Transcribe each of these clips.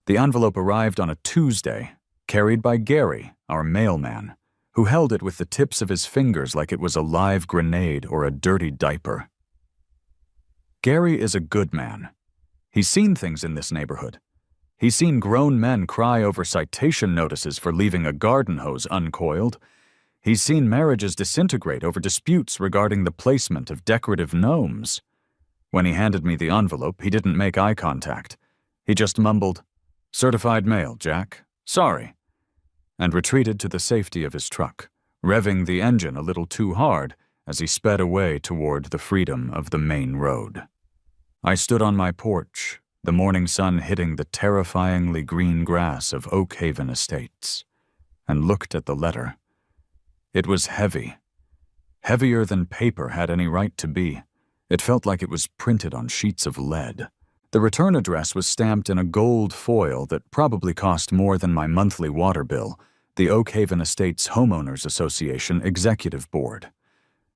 The envelope arrived on a Tuesday, carried by Gary, our mailman, who held it with the tips of his fingers like it was a live grenade or a dirty diaper. Gary is a good man. He's seen things in this neighborhood. He's seen grown men cry over citation notices for leaving a garden hose uncoiled. He's seen marriages disintegrate over disputes regarding the placement of decorative gnomes. When he handed me the envelope, he didn't make eye contact. He just mumbled, "Certified mail, Jack. Sorry," and retreated to the safety of his truck, revving the engine a little too hard as he sped away toward the freedom of the main road. I stood on my porch, the morning sun hitting the terrifyingly green grass of Oak Haven Estates, and looked at the letter. It was heavy. Heavier than paper had any right to be. It felt like it was printed on sheets of lead. The return address was stamped in a gold foil that probably cost more than my monthly water bill, the Oak Haven Estates Homeowners Association Executive Board.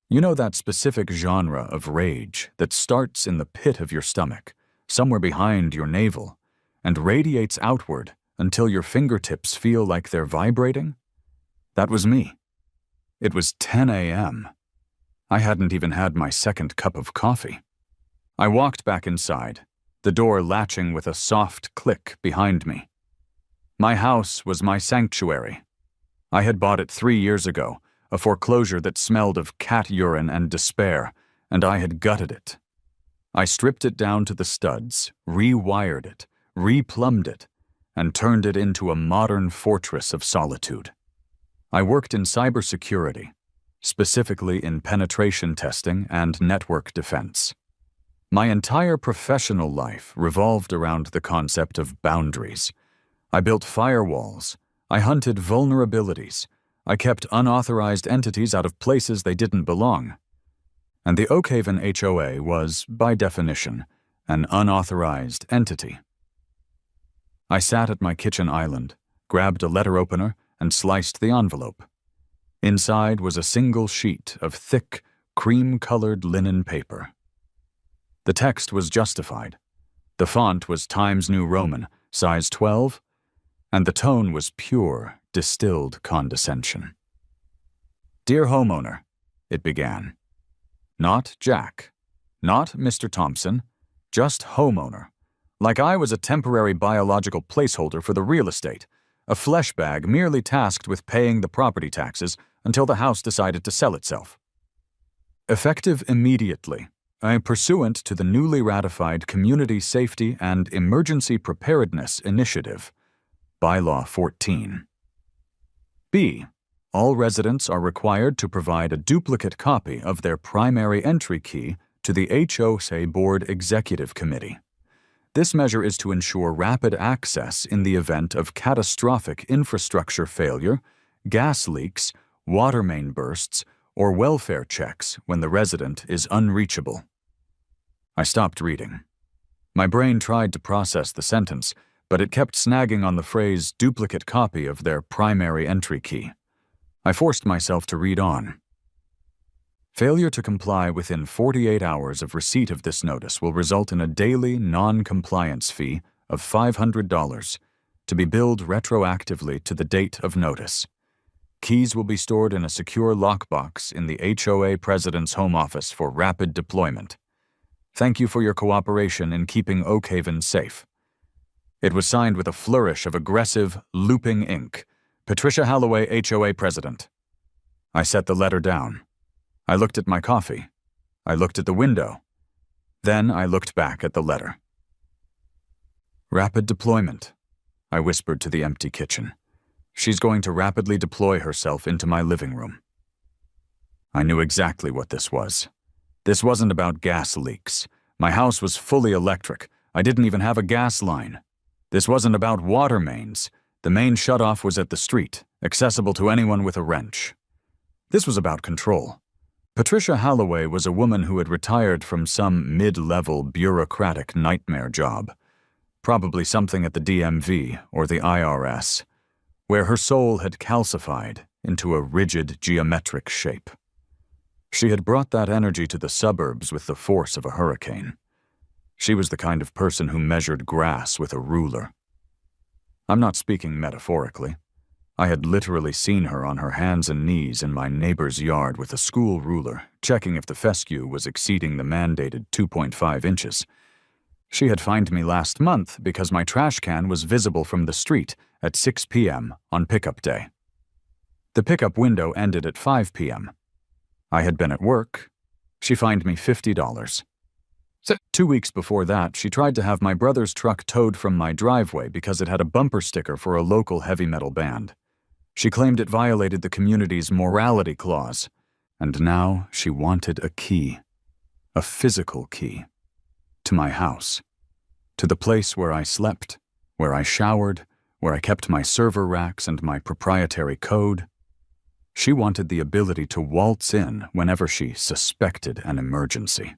You know that specific genre of rage that starts in the pit of your stomach, somewhere behind your navel, and radiates outward until your fingertips feel like they're vibrating? That was me. It was 10 a.m. I hadn't even had my second cup of coffee. I walked back inside, the door latching with a soft click behind me. My house was my sanctuary. I had bought it 3 years ago, a foreclosure that smelled of cat urine and despair, and I had gutted it. I stripped it down to the studs, rewired it, replumbed it, and turned it into a modern fortress of solitude. I worked in cybersecurity, specifically in penetration testing and network defense. My entire professional life revolved around the concept of boundaries. I built firewalls. I hunted vulnerabilities. I kept unauthorized entities out of places they didn't belong. And the Oak Haven HOA was, by definition, an unauthorized entity. I sat at my kitchen island, grabbed a letter opener, and sliced the envelope. Inside was a single sheet of thick, cream-colored linen paper. The text was justified. The font was Times New Roman, size 12, and the tone was pure, distilled condescension. "Dear homeowner," it began. Not Jack, not Mr. Thompson, just homeowner. Like I was a temporary biological placeholder for the real estate, a flesh bag merely tasked with paying the property taxes until the house decided to sell itself. Effective immediately, pursuant to the newly ratified Community Safety and Emergency Preparedness Initiative, Bylaw 14. B. All residents are required to provide a duplicate copy of their primary entry key to the HOA Board Executive Committee. This measure is to ensure rapid access in the event of catastrophic infrastructure failure, gas leaks, water main bursts, or welfare checks when the resident is unreachable. I stopped reading. My brain tried to process the sentence, but it kept snagging on the phrase duplicate copy of their primary entry key. I forced myself to read on. Failure to comply within 48 hours of receipt of this notice will result in a daily non-compliance fee of $500 to be billed retroactively to the date of notice. Keys will be stored in a secure lockbox in the HOA President's home office for rapid deployment. Thank you for your cooperation in keeping Oak Haven safe. It was signed with a flourish of aggressive, looping ink. Patricia Halloway, HOA President. I set the letter down. I looked at my coffee. I looked at the window. Then I looked back at the letter. Rapid deployment, I whispered to the empty kitchen. She's going to rapidly deploy herself into my living room. I knew exactly what this was. This wasn't about gas leaks. My house was fully electric. I didn't even have a gas line. This wasn't about water mains. The main shutoff was at the street, accessible to anyone with a wrench. This was about control. Patricia Halloway was a woman who had retired from some mid-level bureaucratic nightmare job, probably something at the DMV or the IRS, where her soul had calcified into a rigid geometric shape. She had brought that energy to the suburbs with the force of a hurricane. She was the kind of person who measured grass with a ruler. I'm not speaking metaphorically. I had literally seen her on her hands and knees in my neighbor's yard with a school ruler, checking if the fescue was exceeding the mandated 2.5 inches. She had fined me last month because my trash can was visible from the street at 6 p.m. on pickup day. The pickup window ended at 5 p.m. I had been at work. She fined me $50. 2 weeks before that, she tried to have my brother's truck towed from my driveway because it had a bumper sticker for a local heavy metal band. She claimed it violated the community's morality clause, and now she wanted a key, a physical key, to my house, to the place where I slept, where I showered, where I kept my server racks and my proprietary code. She wanted the ability to waltz in whenever she suspected an emergency.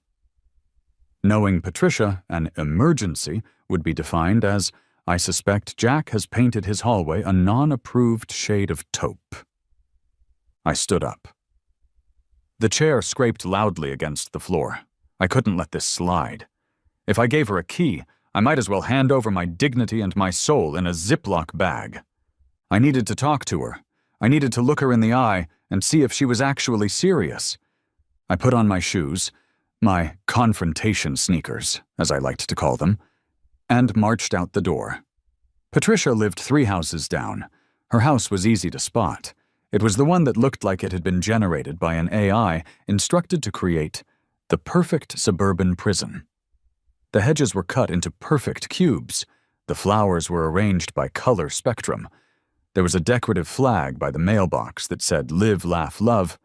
Knowing Patricia, an emergency would be defined as, I suspect Jack has painted his hallway a non-approved shade of taupe. I stood up. The chair scraped loudly against the floor. I couldn't let this slide. If I gave her a key, I might as well hand over my dignity and my soul in a Ziploc bag. I needed to talk to her. I needed to look her in the eye and see if she was actually serious. I put on my shoes, my confrontation sneakers, as I liked to call them, and marched out the door. Patricia lived 3 houses down. Her house was easy to spot. It was the one that looked like it had been generated by an AI instructed to create the perfect suburban prison. The hedges were cut into perfect cubes. The flowers were arranged by color spectrum. There was a decorative flag by the mailbox that said "Live, Laugh, Love,"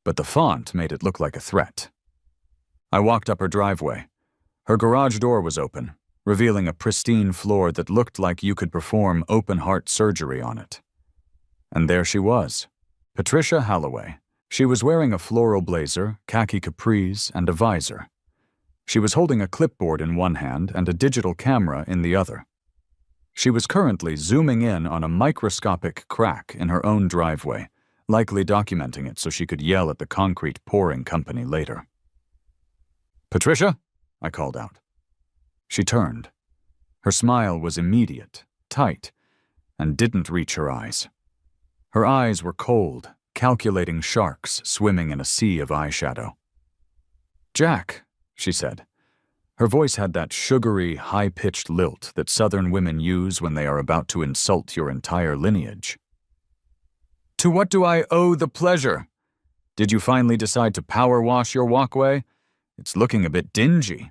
but the font made it look like a threat. I walked up her driveway. Her garage door was open, revealing a pristine floor that looked like you could perform open-heart surgery on it. And there she was, Patricia Halloway. She was wearing a floral blazer, khaki capris, and a visor. She was holding a clipboard in one hand and a digital camera in the other. She was currently zooming in on a microscopic crack in her own driveway, likely documenting it so she could yell at the concrete pouring company later. "Patricia?" I called out. She turned. Her smile was immediate, tight, and didn't reach her eyes. Her eyes were cold, calculating sharks swimming in a sea of eyeshadow. "Jack," she said. Her voice had that sugary, high-pitched lilt that Southern women use when they are about to insult your entire lineage. "To what do I owe the pleasure? Did you finally decide to power wash your walkway? It's looking a bit dingy."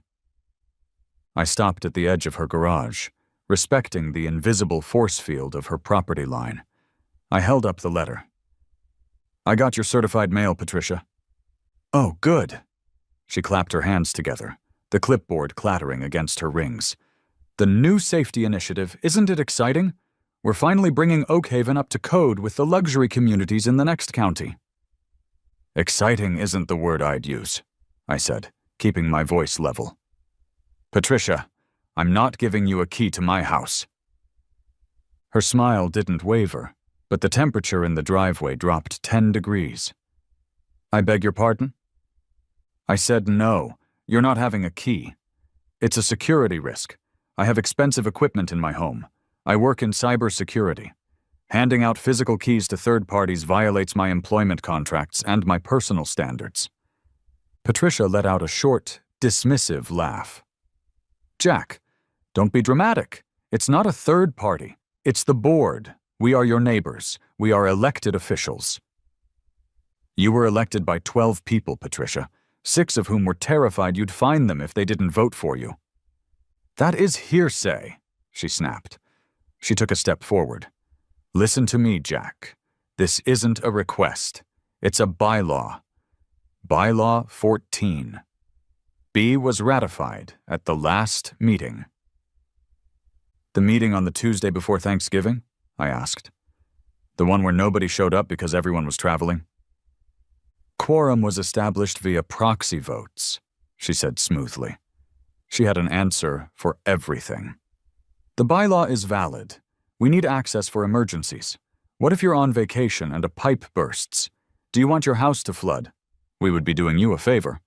I stopped at the edge of her garage, respecting the invisible force field of her property line. I held up the letter. "I got your certified mail, Patricia." "Oh, good." She clapped her hands together, the clipboard clattering against her rings. "The new safety initiative, isn't it exciting? We're finally bringing Oak Haven up to code with the luxury communities in the next county." "Exciting isn't the word I'd use," I said, keeping my voice level. "Patricia, I'm not giving you a key to my house." Her smile didn't waver, but the temperature in the driveway dropped 10 degrees. "I beg your pardon?" I said, "No, you're not having a key. It's a security risk. I have expensive equipment in my home. I work in cybersecurity. Handing out physical keys to third parties violates my employment contracts and my personal standards." Patricia let out a short, dismissive laugh. "Jack, don't be dramatic. It's not a third party. It's the board. We are your neighbors. We are elected officials." "You were elected by 12 people, Patricia, 6 of whom were terrified you'd find them if they didn't vote for you." "That is hearsay," she snapped. She took a step forward. "Listen to me, Jack. This isn't a request. It's a bylaw. Bylaw 14. B was ratified at the last meeting." "The meeting on the Tuesday before Thanksgiving?" I asked. "The one where nobody showed up because everyone was traveling?" "Quorum was established via proxy votes," she said smoothly. She had an answer for everything. "The bylaw is valid. We need access for emergencies. What if you're on vacation and a pipe bursts? Do you want your house to flood? We would be doing you a favor."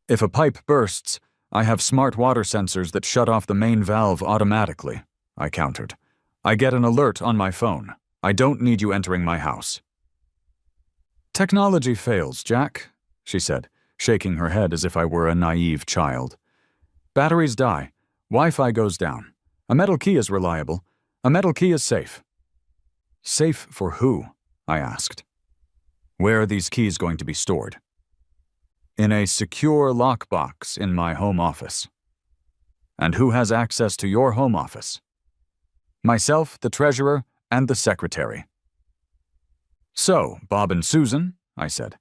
"If a pipe bursts, I have smart water sensors that shut off the main valve automatically," I countered, I get an alert on my phone. I don't need you entering my house." "Technology fails, Jack," she said, shaking her head as if I were a naive child. "Batteries die. Wi-Fi goes down. A metal key is reliable. A metal key is safe." "Safe for who?" I asked. "Where are these keys going to be stored?" "In a secure lockbox in my home office." "And who has access to your home office?" "Myself, the treasurer, and the secretary." "So, Bob and Susan," I said.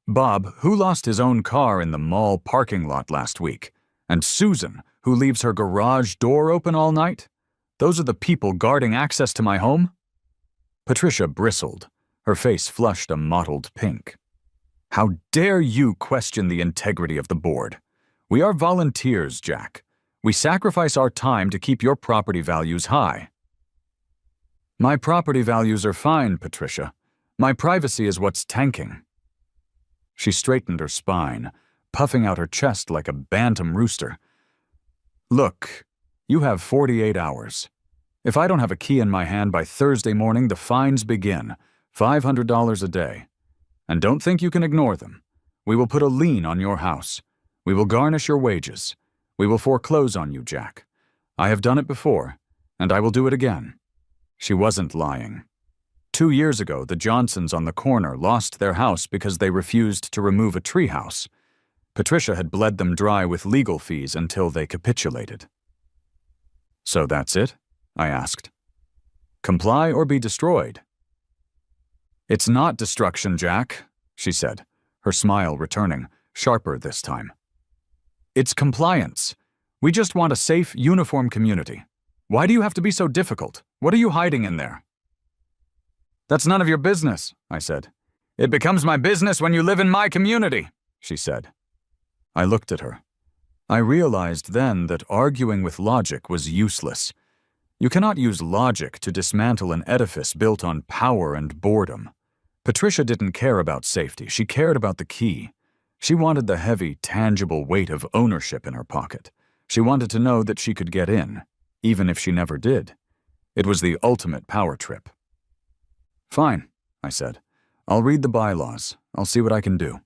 "Bob, who lost his own car in the mall parking lot last week, and Susan, who leaves her garage door open all night? Those are the people guarding access to my home?" Patricia bristled. Her face flushed a mottled pink. "How dare you question the integrity of the board? We are volunteers, Jack. We sacrifice our time to keep your property values high." "My property values are fine, Patricia. My privacy is what's tanking." She straightened her spine, puffing out her chest like a bantam rooster. "Look, you have 48 hours. If I don't have a key in my hand by Thursday morning, the fines begin, $500 a day. And don't think you can ignore them. We will put a lien on your house. We will garnish your wages. We will foreclose on you, Jack. I have done it before, and I will do it again." She wasn't lying. 2 years ago, the Johnsons on the corner lost their house because they refused to remove a treehouse. Patricia had bled them dry with legal fees until they capitulated. "So that's it?" I asked. "Comply or be destroyed." "It's not destruction, Jack," she said, her smile returning, sharper this time. "It's compliance. We just want a safe, uniform community. Why do you have to be so difficult? What are you hiding in there?" "That's none of your business," I said. "It becomes my business when you live in my community," she said. I looked at her. I realized then that arguing with logic was useless. You cannot use logic to dismantle an edifice built on power and boredom. Patricia didn't care about safety. She cared about the key. She wanted the heavy, tangible weight of ownership in her pocket. She wanted to know that she could get in, even if she never did. It was the ultimate power trip. "Fine," I said. "I'll read the bylaws. I'll see what I can do."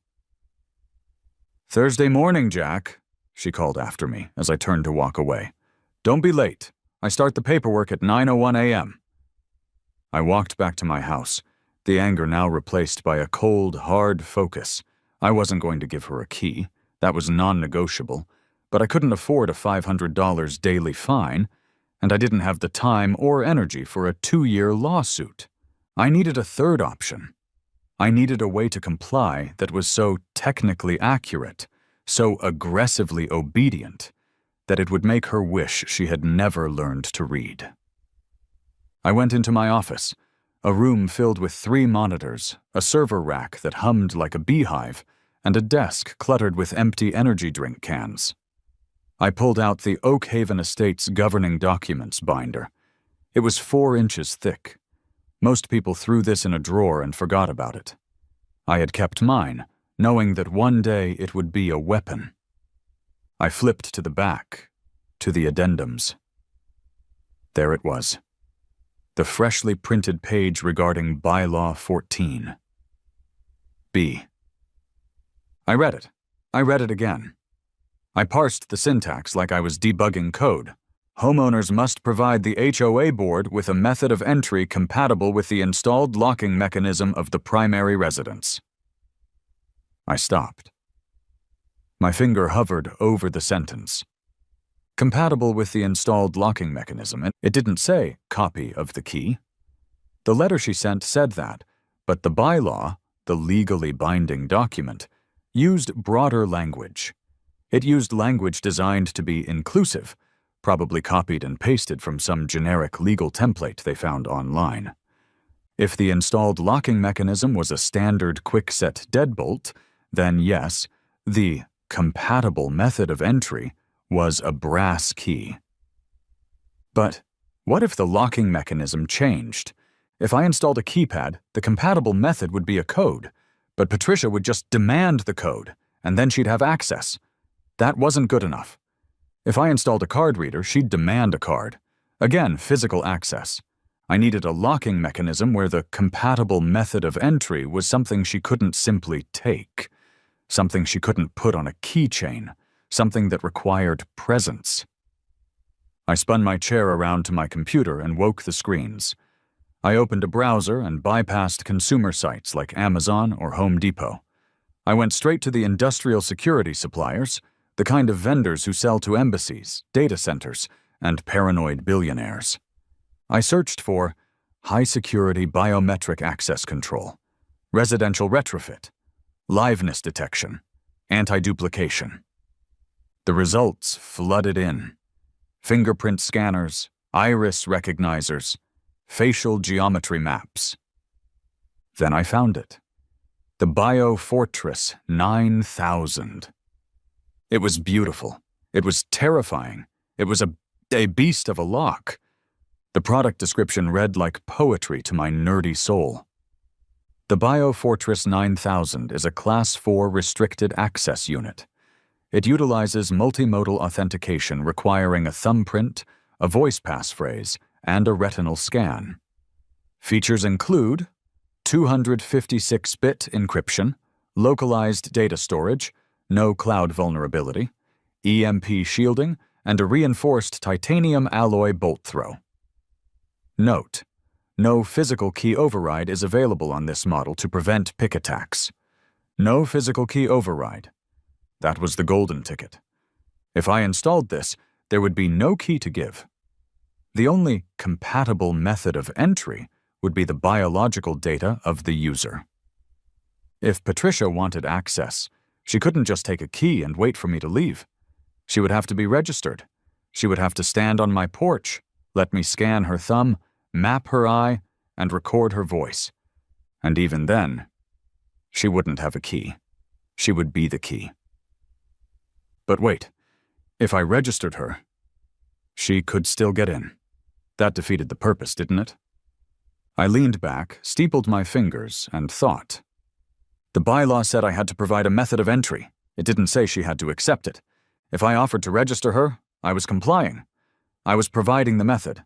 "Thursday morning, Jack," she called after me as I turned to walk away. "Don't be late. I start the paperwork at 9:01 a.m. I walked back to my house, the anger now replaced by a cold, hard focus. I wasn't going to give her a key. That was non-negotiable. But I couldn't afford a $500 daily fine, and I didn't have the time or energy for a 2-year lawsuit. I needed a third option. I needed a way to comply that was so technically accurate, so aggressively obedient, that it would make her wish she had never learned to read. I went into my office, a room filled with 3 monitors, a server rack that hummed like a beehive, and a desk cluttered with empty energy drink cans. I pulled out the Oak Haven Estates governing documents binder. It was 4 inches thick. Most people threw this in a drawer and forgot about it. I had kept mine, knowing that one day it would be a weapon. I flipped to the back, to the addendums. There it was. The freshly printed page regarding Bylaw 14. B. I read it. I read it again. I parsed the syntax like I was debugging code. Homeowners must provide the HOA board with a method of entry compatible with the installed locking mechanism of the primary residence. I stopped. My finger hovered over the sentence. Compatible with the installed locking mechanism, and it didn't say copy of the key. The letter she sent said that, but the bylaw, the legally binding document, used broader language. It used language designed to be inclusive, probably copied and pasted from some generic legal template they found online. If the installed locking mechanism was a standard quick-set deadbolt, then yes, the compatible method of entry was a brass key. But what if the locking mechanism changed? If I installed a keypad, the compatible method would be a code, but Patricia would just demand the code, and then she'd have access. That wasn't good enough. If I installed a card reader, she'd demand a card. Again, physical access. I needed a locking mechanism where the compatible method of entry was something she couldn't simply take, something she couldn't put on a keychain, something that required presence. I spun my chair around to my computer and woke the screens. I opened a browser and bypassed consumer sites like Amazon or Home Depot. I went straight to the industrial security suppliers, the kind of vendors who sell to embassies, data centers, and paranoid billionaires. I searched for high-security biometric access control, residential retrofit, liveness detection, anti-duplication. The results flooded in. Fingerprint scanners, iris recognizers, facial geometry maps. Then I found it. The Biofortress 9000. It was beautiful. It was terrifying. It was a beast of a lock. The product description read like poetry to my nerdy soul. The Biofortress 9000 is a Class 4 restricted access unit. It utilizes multimodal authentication requiring a thumbprint, a voice passphrase, and a retinal scan. Features include 256-bit encryption, localized data storage, no cloud vulnerability, EMP shielding, and a reinforced titanium alloy bolt throw. Note: no physical key override is available on this model to prevent pick attacks. No physical key override. That was the golden ticket. If I installed this, there would be no key to give. The only compatible method of entry would be the biological data of the user. If Patricia wanted access, she couldn't just take a key and wait for me to leave. She would have to be registered. She would have to stand on my porch, let me scan her thumb, map her eye, and record her voice. And even then, she wouldn't have a key. She would be the key. But wait, if I registered her, she could still get in. That defeated the purpose, didn't it? I leaned back, steepled my fingers, and thought. The bylaw said I had to provide a method of entry. It didn't say she had to accept it. If I offered to register her, I was complying. I was providing the method.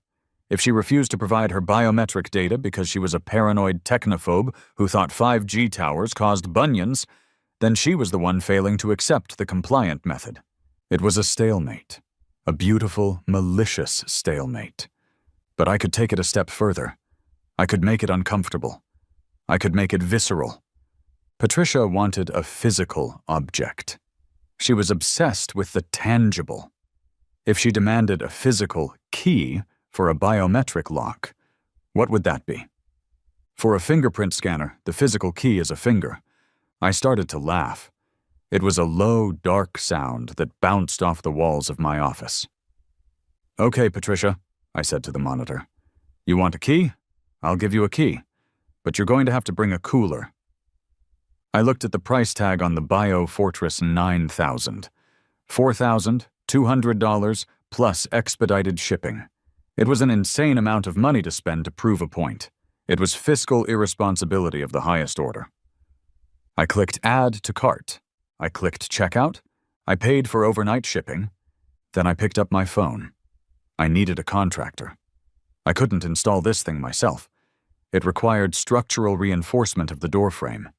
If she refused to provide her biometric data because she was a paranoid technophobe who thought 5G towers caused bunions, then she was the one failing to accept the compliant method. It was a stalemate. A beautiful, malicious stalemate. But I could take it a step further. I could make it uncomfortable. I could make it visceral. Patricia wanted a physical object. She was obsessed with the tangible. If she demanded a physical key for a biometric lock, what would that be? For a fingerprint scanner, the physical key is a finger. I started to laugh. It was a low, dark sound that bounced off the walls of my office. "Okay, Patricia," I said to the monitor. "You want a key? I'll give you a key. But you're going to have to bring a cooler." I looked at the price tag on the Biofortress 9000. $4,200 plus expedited shipping. It was an insane amount of money to spend to prove a point. It was fiscal irresponsibility of the highest order. I clicked Add to Cart. I clicked Checkout. I paid for overnight shipping. Then I picked up my phone. I needed a contractor. I couldn't install this thing myself. It required structural reinforcement of the door frame.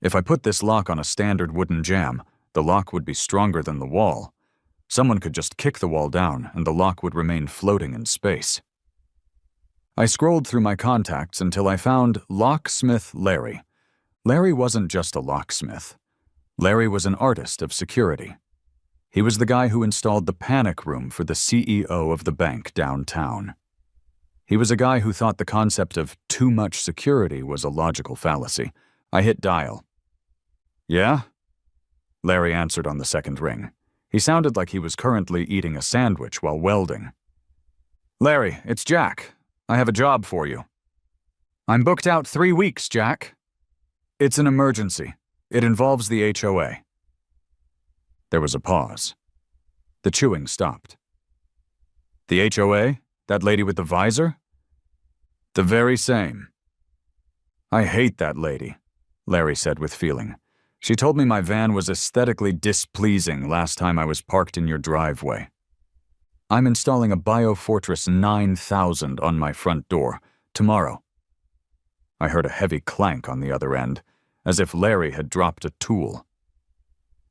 If I put this lock on a standard wooden jamb, the lock would be stronger than the wall. Someone could just kick the wall down and the lock would remain floating in space. I scrolled through my contacts until I found Locksmith Larry. Larry wasn't just a locksmith. Larry was an artist of security. He was the guy who installed the panic room for the CEO of the bank downtown. He was a guy who thought the concept of too much security was a logical fallacy. I hit dial. "Yeah?" Larry answered on the second ring. He sounded like he was currently eating a sandwich while welding. "Larry, it's Jack. I have a job for you." "I'm booked out 3 weeks, Jack." "It's an emergency. It involves the HOA." There was a pause. The chewing stopped. "The HOA? That lady with the visor?" "The very same." "I hate that lady," Larry said with feeling. "She told me my van was aesthetically displeasing last time I was parked in your driveway. I'm installing a Biofortress 9000 on my front door. Tomorrow." I heard a heavy clank on the other end, as if Larry had dropped a tool.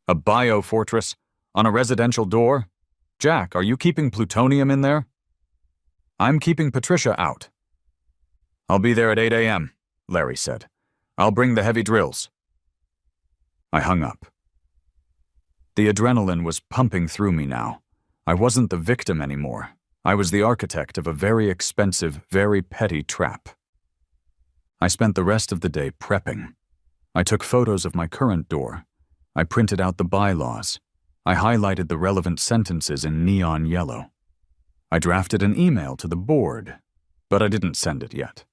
"A biofortress? On a residential door? Jack, are you keeping plutonium in there?" "I'm keeping Patricia out." "I'll be there at 8 a.m., Larry said. "I'll bring the heavy drills." I hung up. The adrenaline was pumping through me now. I wasn't the victim anymore. I was the architect of a very expensive, very petty trap. I spent the rest of the day prepping. I took photos of my current door. I printed out the bylaws. I highlighted the relevant sentences in neon yellow. I drafted an email to the board, but I didn't send it yet.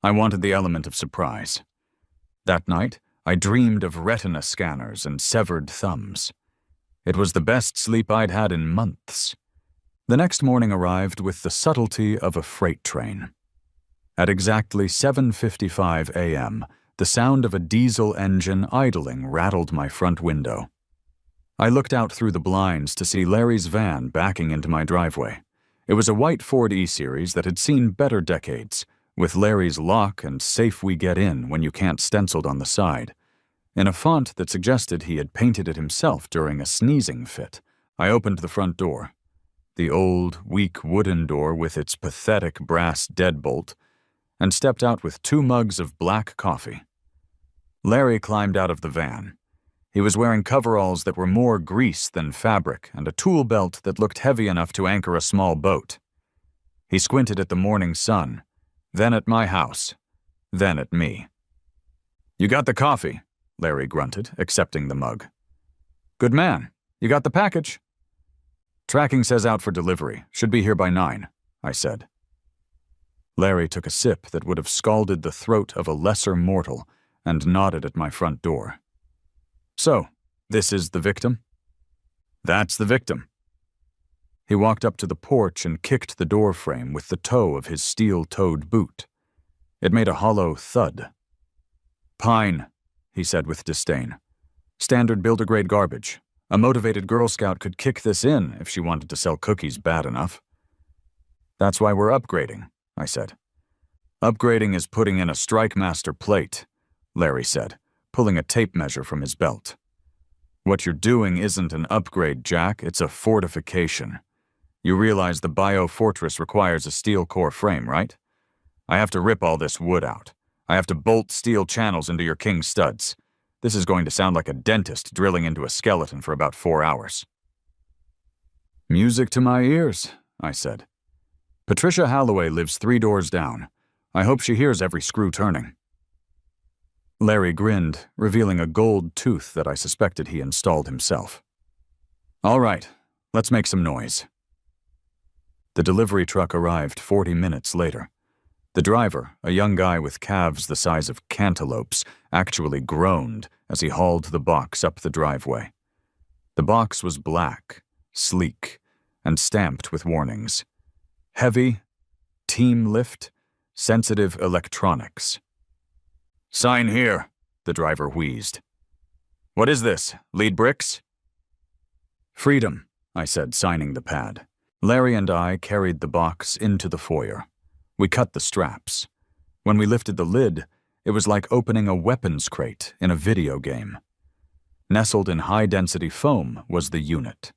I wanted the element of surprise. That night, I dreamed of retina scanners and severed thumbs. It was the best sleep I'd had in months. The next morning arrived with the subtlety of a freight train. At exactly 7:55 a.m., the sound of a diesel engine idling rattled my front window. I looked out through the blinds to see Larry's van backing into my driveway. It was a white Ford E-Series that had seen better decades, with Larry's lock and "safe we get in when you can't" stenciled on the side. In a font that suggested he had painted it himself during a sneezing fit, I opened the front door. The old, weak wooden door with its pathetic brass deadbolt, and stepped out with 2 mugs of black coffee. Larry climbed out of the van. He was wearing coveralls that were more grease than fabric and a tool belt that looked heavy enough to anchor a small boat. He squinted at the morning sun, then at my house, then at me. "You got the coffee," Larry grunted, accepting the mug. "Good man. You got the package?" "Tracking says out for delivery. Should be here by 9, I said. Larry took a sip that would have scalded the throat of a lesser mortal and nodded at my front door. "So, this is the victim?" "That's the victim." He walked up to the porch and kicked the door frame with the toe of his steel-toed boot. It made a hollow thud. "Pine," he said with disdain. "Standard builder-grade garbage. A motivated Girl Scout could kick this in if she wanted to sell cookies bad enough." "That's why we're upgrading," I said. "Upgrading is putting in a Strike Master plate," Larry said, pulling a tape measure from his belt. "What you're doing isn't an upgrade, Jack, it's a fortification. You realize the biofortress requires a steel core frame, right? I have to rip all this wood out. I have to bolt steel channels into your king studs. This is going to sound like a dentist drilling into a skeleton for about 4 hours." "Music to my ears," I said. "Patricia Halloway lives 3 doors down. I hope she hears every screw turning." Larry grinned, revealing a gold tooth that I suspected he installed himself. "All right, let's make some noise." The delivery truck arrived 40 minutes later. The driver, a young guy with calves the size of cantaloupes, actually groaned as he hauled the box up the driveway. The box was black, sleek, and stamped with warnings. Heavy, team lift, sensitive electronics. "Sign here," the driver wheezed. "What is this, lead bricks?" "Freedom," I said, signing the pad. Larry and I carried the box into the foyer. We cut the straps. When we lifted the lid, it was like opening a weapons crate in a video game. Nestled in high-density foam was the unit.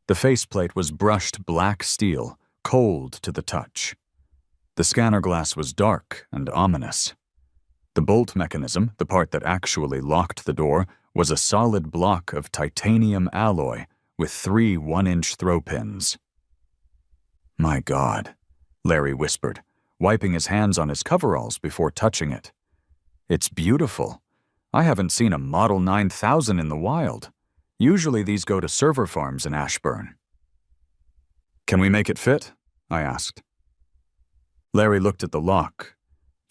The faceplate was brushed black steel, cold to the touch. The scanner glass was dark and ominous. The bolt mechanism, the part that actually locked the door, was a solid block of titanium alloy with 3 one-inch throw pins. "My God," Larry whispered, wiping his hands on his coveralls before touching it. "It's beautiful. I haven't seen a Model 9000 in the wild. Usually these go to server farms in Ashburn." "Can we make it fit?" I asked. Larry looked at the lock,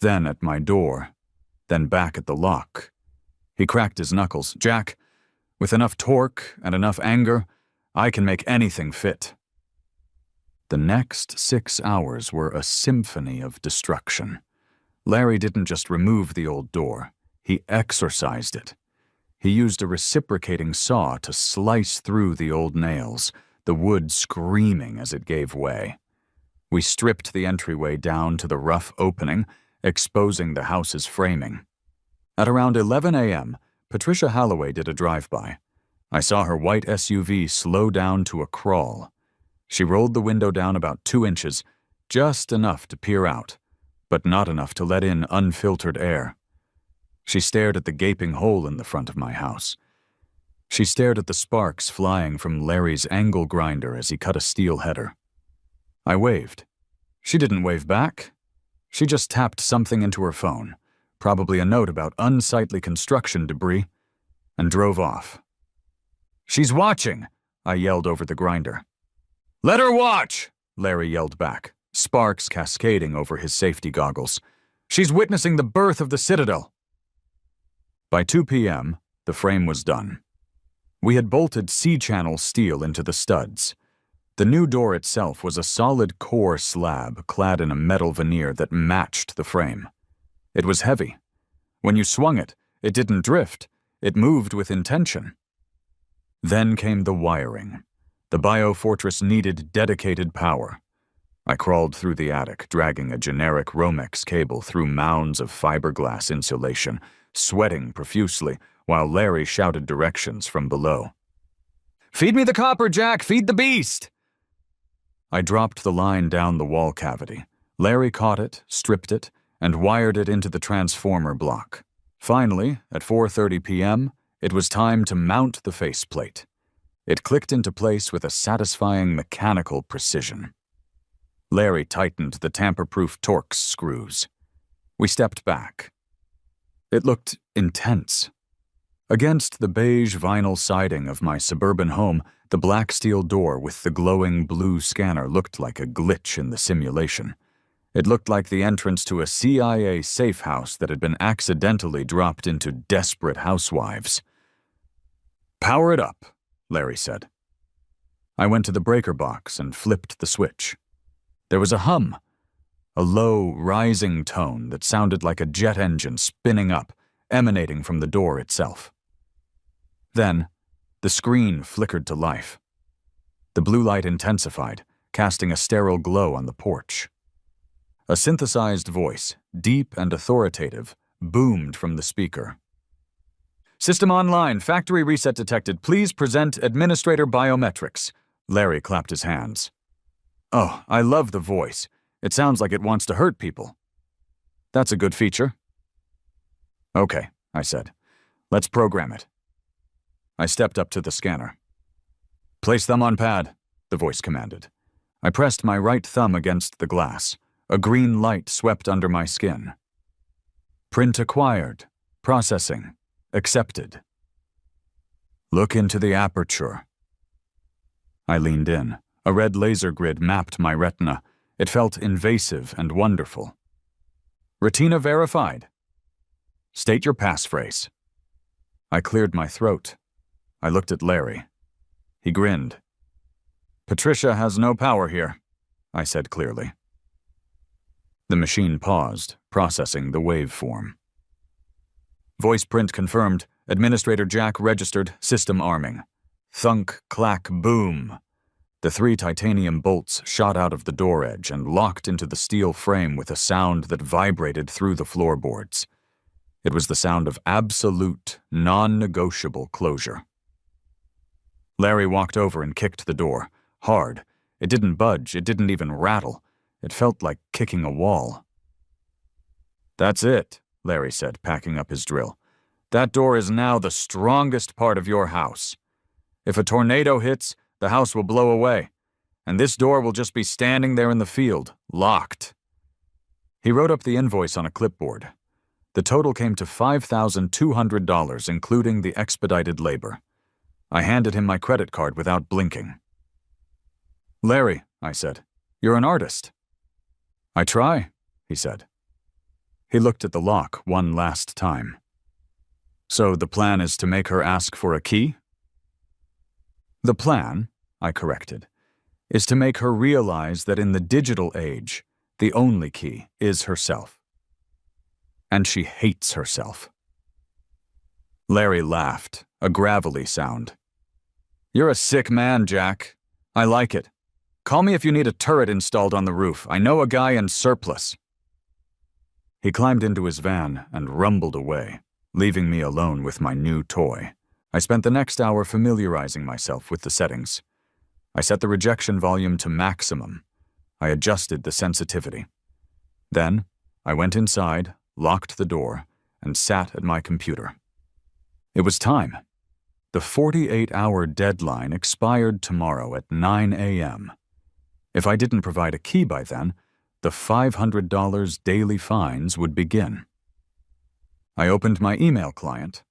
then at my door, then back at the lock. He cracked his knuckles. "Jack, with enough torque and enough anger, I can make anything fit." The next 6 hours were a symphony of destruction. Larry didn't just remove the old door, he exorcised it. He used a reciprocating saw to slice through the old nails, the wood screaming as it gave way. We stripped the entryway down to the rough opening, exposing the house's framing. At around 11 a.m., Patricia Halloway did a drive-by. I saw her white SUV slow down to a crawl. She rolled the window down about 2 inches, just enough to peer out, but not enough to let in unfiltered air. She stared at the gaping hole in the front of my house. She stared at the sparks flying from Larry's angle grinder as he cut a steel header. I waved. She didn't wave back. She just tapped something into her phone, probably a note about unsightly construction debris, and drove off. "She's watching," I yelled over the grinder. "Let her watch," Larry yelled back, sparks cascading over his safety goggles. "She's witnessing the birth of the Citadel." By 2 p.m., the frame was done. We had bolted C-channel steel into the studs. The new door itself was a solid core slab clad in a metal veneer that matched the frame. It was heavy. When you swung it, it didn't drift. It moved with intention. Then came the wiring. The Biofortress needed dedicated power. I crawled through the attic, dragging a generic Romex cable through mounds of fiberglass insulation, sweating profusely, while Larry shouted directions from below. "Feed me the copper, Jack! Feed the beast!" I dropped the line down the wall cavity. Larry caught it, stripped it, and wired it into the transformer block. Finally, at 4:30 p.m., it was time to mount the faceplate. It clicked into place with a satisfying mechanical precision. Larry tightened the tamper-proof Torx screws. We stepped back. It looked intense. Against the beige vinyl siding of my suburban home, the black steel door with the glowing blue scanner looked like a glitch in the simulation. It looked like the entrance to a CIA safe house that had been accidentally dropped into desperate housewives. "Power it up," Larry said. I went to the breaker box and flipped the switch. There was a hum, a low, rising tone that sounded like a jet engine spinning up, emanating from the door itself. Then, the screen flickered to life. The blue light intensified, casting a sterile glow on the porch. A synthesized voice, deep and authoritative, boomed from the speaker. "System online, factory reset detected. Please present Administrator Biometrics." Larry clapped his hands. "Oh, I love the voice. It sounds like it wants to hurt people." "That's a good feature." "Okay," I said. "Let's program it." I stepped up to the scanner. "Place thumb on pad," the voice commanded. I pressed my right thumb against the glass. A green light swept under my skin. "Print acquired. Processing. Accepted." "Look into the aperture." I leaned in. A red laser grid mapped my retina. It felt invasive and wonderful. "Retina verified." "State your passphrase." I cleared my throat. I looked at Larry. He grinned. "Patricia has no power here," I said clearly. The machine paused, processing the waveform. Voice print confirmed. Administrator Jack registered. System arming. Thunk, clack, boom. The 3 titanium bolts shot out of the door edge and locked into the steel frame with a sound that vibrated through the floorboards. It was the sound of absolute, non-negotiable closure. Larry walked over and kicked the door, hard. It didn't budge, it didn't even rattle. It felt like kicking a wall. "That's it," Larry said, packing up his drill. "That door is now the strongest part of your house. If a tornado hits, the house will blow away, and this door will just be standing there in the field, locked." He wrote up the invoice on a clipboard. The total came to $5,200, including the expedited labor. I handed him my credit card without blinking. "Larry," I said, "you're an artist." "I try," he said. He looked at the lock one last time. "So the plan is to make her ask for a key?" "The plan," I corrected, "is to make her realize that in the digital age, the only key is herself. And she hates herself." Larry laughed, a gravelly sound. "You're a sick man, Jack. I like it. Call me if you need a turret installed on the roof. I know a guy in surplus. He climbed into his van and rumbled away, leaving me alone with my new toy. I spent the next hour familiarizing myself with the settings. I set the rejection volume to maximum. I adjusted the sensitivity. Then, I went inside, locked the door, and sat at my computer. It was time. The 48-hour deadline expired tomorrow at 9 a.m. If I didn't provide a key by then, the $500 daily fines would begin. I opened my email client.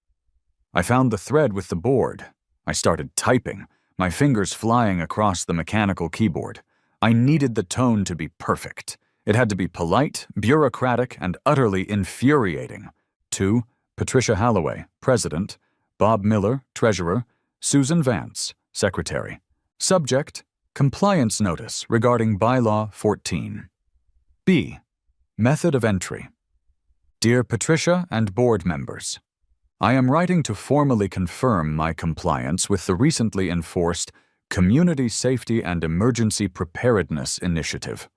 I found the thread with the board. I started typing, my fingers flying across the mechanical keyboard. I needed the tone to be perfect. It had to be polite, bureaucratic, and utterly infuriating. To Patricia Halloway, President, Bob Miller, Treasurer, Susan Vance, Secretary. Subject, Compliance Notice regarding Bylaw 14. B. Method of entry. Dear Patricia and board members, I am writing to formally confirm my compliance with the recently enforced Community Safety and Emergency Preparedness Initiative.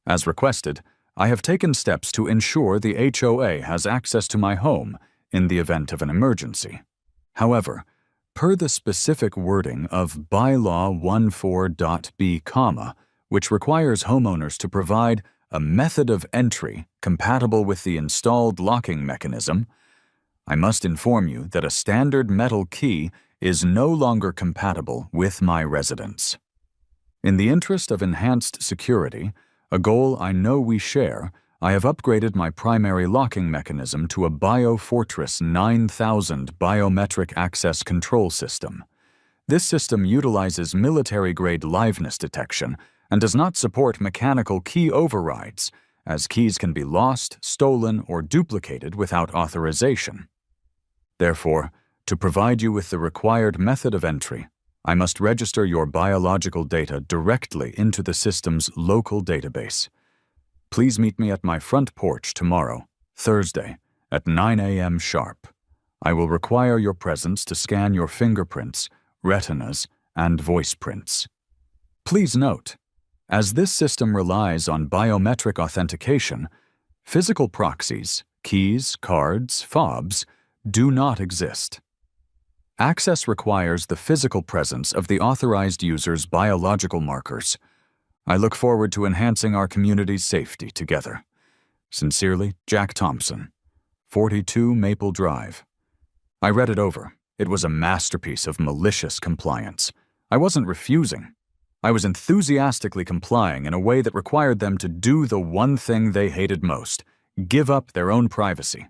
As requested, I have taken steps to ensure the HOA has access to my home in the event of an emergency. However, per the specific wording of Bylaw 14.b, which requires homeowners to provide a method of entry compatible with the installed locking mechanism, I must inform you that a standard metal key is no longer compatible with my residence. In the interest of enhanced security, a goal I know we share, I have upgraded my primary locking mechanism to a BioFortress 9000 biometric access control system. This system utilizes military-grade liveness detection and does not support mechanical key overrides, as keys can be lost, stolen, or duplicated without authorization. Therefore, to provide you with the required method of entry, I must register your biological data directly into the system's local database. Please meet me at my front porch tomorrow, Thursday, at 9 a.m. sharp. I will require your presence to scan your fingerprints, retinas, and voice prints. Please note, as this system relies on biometric authentication, physical proxies, keys, cards, fobs, do not exist. Access requires the physical presence of the authorized user's biological markers. I look forward to enhancing our community's safety together. Sincerely, Jack Thompson, 42 Maple Drive. I read it over. It was a masterpiece of malicious compliance. I wasn't refusing. I was enthusiastically complying in a way that required them to do the one thing they hated most, give up their own privacy.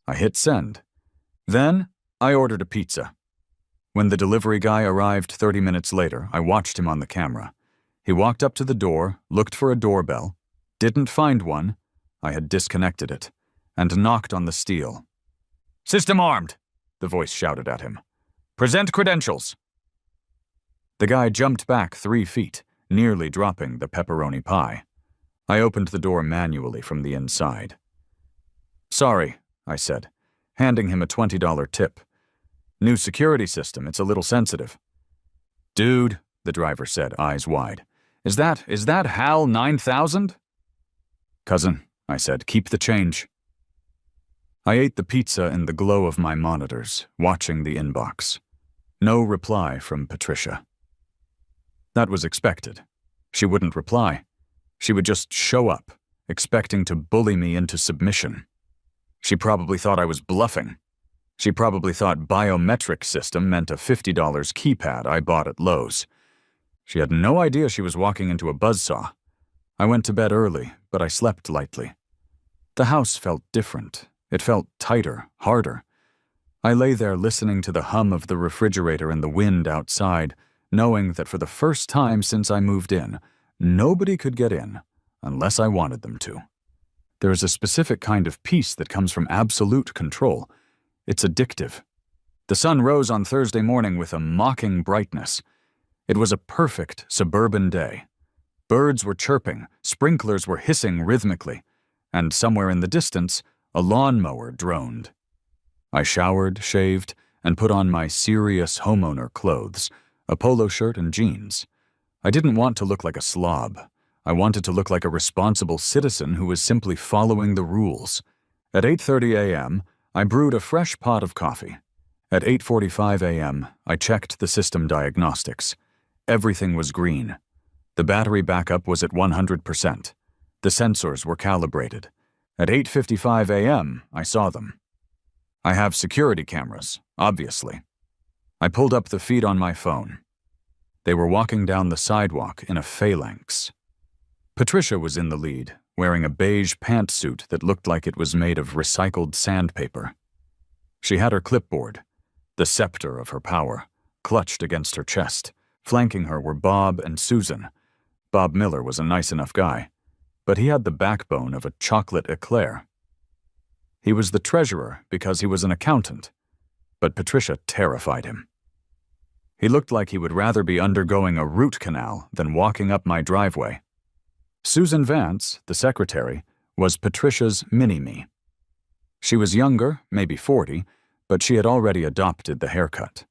I hit send. Then, I ordered a pizza. When the delivery guy arrived 30 minutes later, I watched him on the camera. He walked up to the door, looked for a doorbell, didn't find one, I had disconnected it, and knocked on the steel. "System armed," the voice shouted at him. "Present credentials." The guy jumped back 3 feet, nearly dropping the pepperoni pie. I opened the door manually from the inside. "Sorry," I said, handing him a $20 tip. "New security system, it's a little sensitive." "Dude," the driver said, eyes wide. Is that HAL 9000? "Cousin," I said, "keep the change." I ate the pizza in the glow of my monitors, watching the inbox. No reply from Patricia. That was expected. She wouldn't reply. She would just show up, expecting to bully me into submission. She probably thought I was bluffing. She probably thought biometric system meant a $50 keypad I bought at Lowe's. She had no idea she was walking into a buzzsaw. I went to bed early, but I slept lightly. The house felt different. It felt tighter, harder. I lay there listening to the hum of the refrigerator and the wind outside, knowing that for the first time since I moved in, nobody could get in unless I wanted them to. There is a specific kind of peace that comes from absolute control. It's addictive. The sun rose on Thursday morning with a mocking brightness. It was a perfect suburban day. Birds were chirping, sprinklers were hissing rhythmically, and somewhere in the distance, a lawnmower droned. I showered, shaved, and put on my serious homeowner clothes, a polo shirt and jeans. I didn't want to look like a slob. I wanted to look like a responsible citizen who was simply following the rules. At 8:30 a.m., I brewed a fresh pot of coffee. At 8:45 a.m., I checked the system diagnostics. Everything was green. The battery backup was at 100%. The sensors were calibrated. At 8:55 a.m., I saw them. I have security cameras, obviously. I pulled up the feed on my phone. They were walking down the sidewalk in a phalanx. Patricia was in the lead, wearing a beige pantsuit that looked like it was made of recycled sandpaper. She had her clipboard, the scepter of her power, clutched against her chest. Flanking her were Bob and Susan. Bob Miller was a nice enough guy, but he had the backbone of a chocolate eclair. He was the treasurer because he was an accountant, but Patricia terrified him. He looked like he would rather be undergoing a root canal than walking up my driveway. Susan Vance, the secretary, was Patricia's mini-me. She was younger, maybe 40, but she had already adopted the haircut,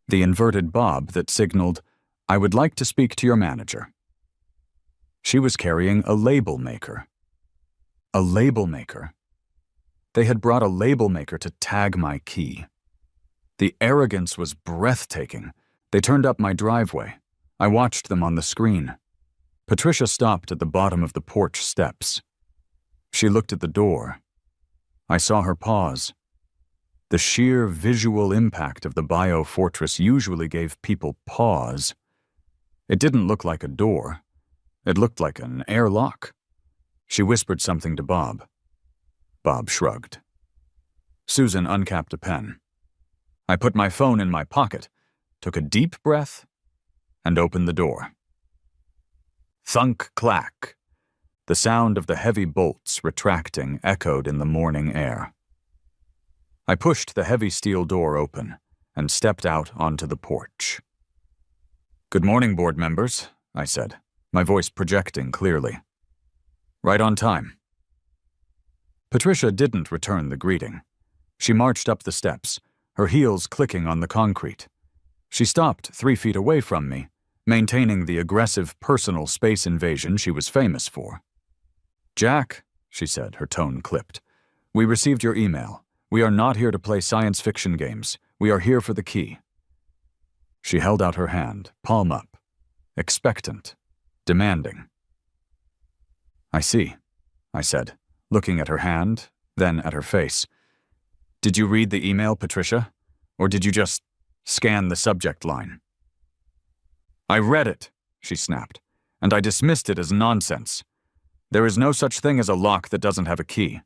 the inverted bob that signaled, "I would like to speak to your manager." She was carrying a label maker. A label maker? They had brought a label maker to tag my key. The arrogance was breathtaking. They turned up my driveway. I watched them on the screen. Patricia stopped at the bottom of the porch steps. She looked at the door. I saw her pause. The sheer visual impact of the Biofortress usually gave people pause. It didn't look like a door. It looked like an airlock. She whispered something to Bob. Bob shrugged. Susan uncapped a pen. I put my phone in my pocket, took a deep breath, and opened the door. Thunk-clack. The sound of the heavy bolts retracting echoed in the morning air. I pushed the heavy steel door open and stepped out onto the porch. "Good morning, board members," I said, my voice projecting clearly. "Right on time." Patricia didn't return the greeting. She marched up the steps, her heels clicking on the concrete. She stopped 3 feet away from me, maintaining the aggressive personal space invasion she was famous for. "Jack," she said, her tone clipped, "we received your email. We are not here to play science fiction games. We are here for the key." She held out her hand, palm up, expectant, demanding. "I see," I said, looking at her hand, then at her face. "Did you read the email, Patricia? Or did you just scan the subject line?" "I read it," she snapped, "and I dismissed it as nonsense. There is no such thing as a lock that doesn't have a key.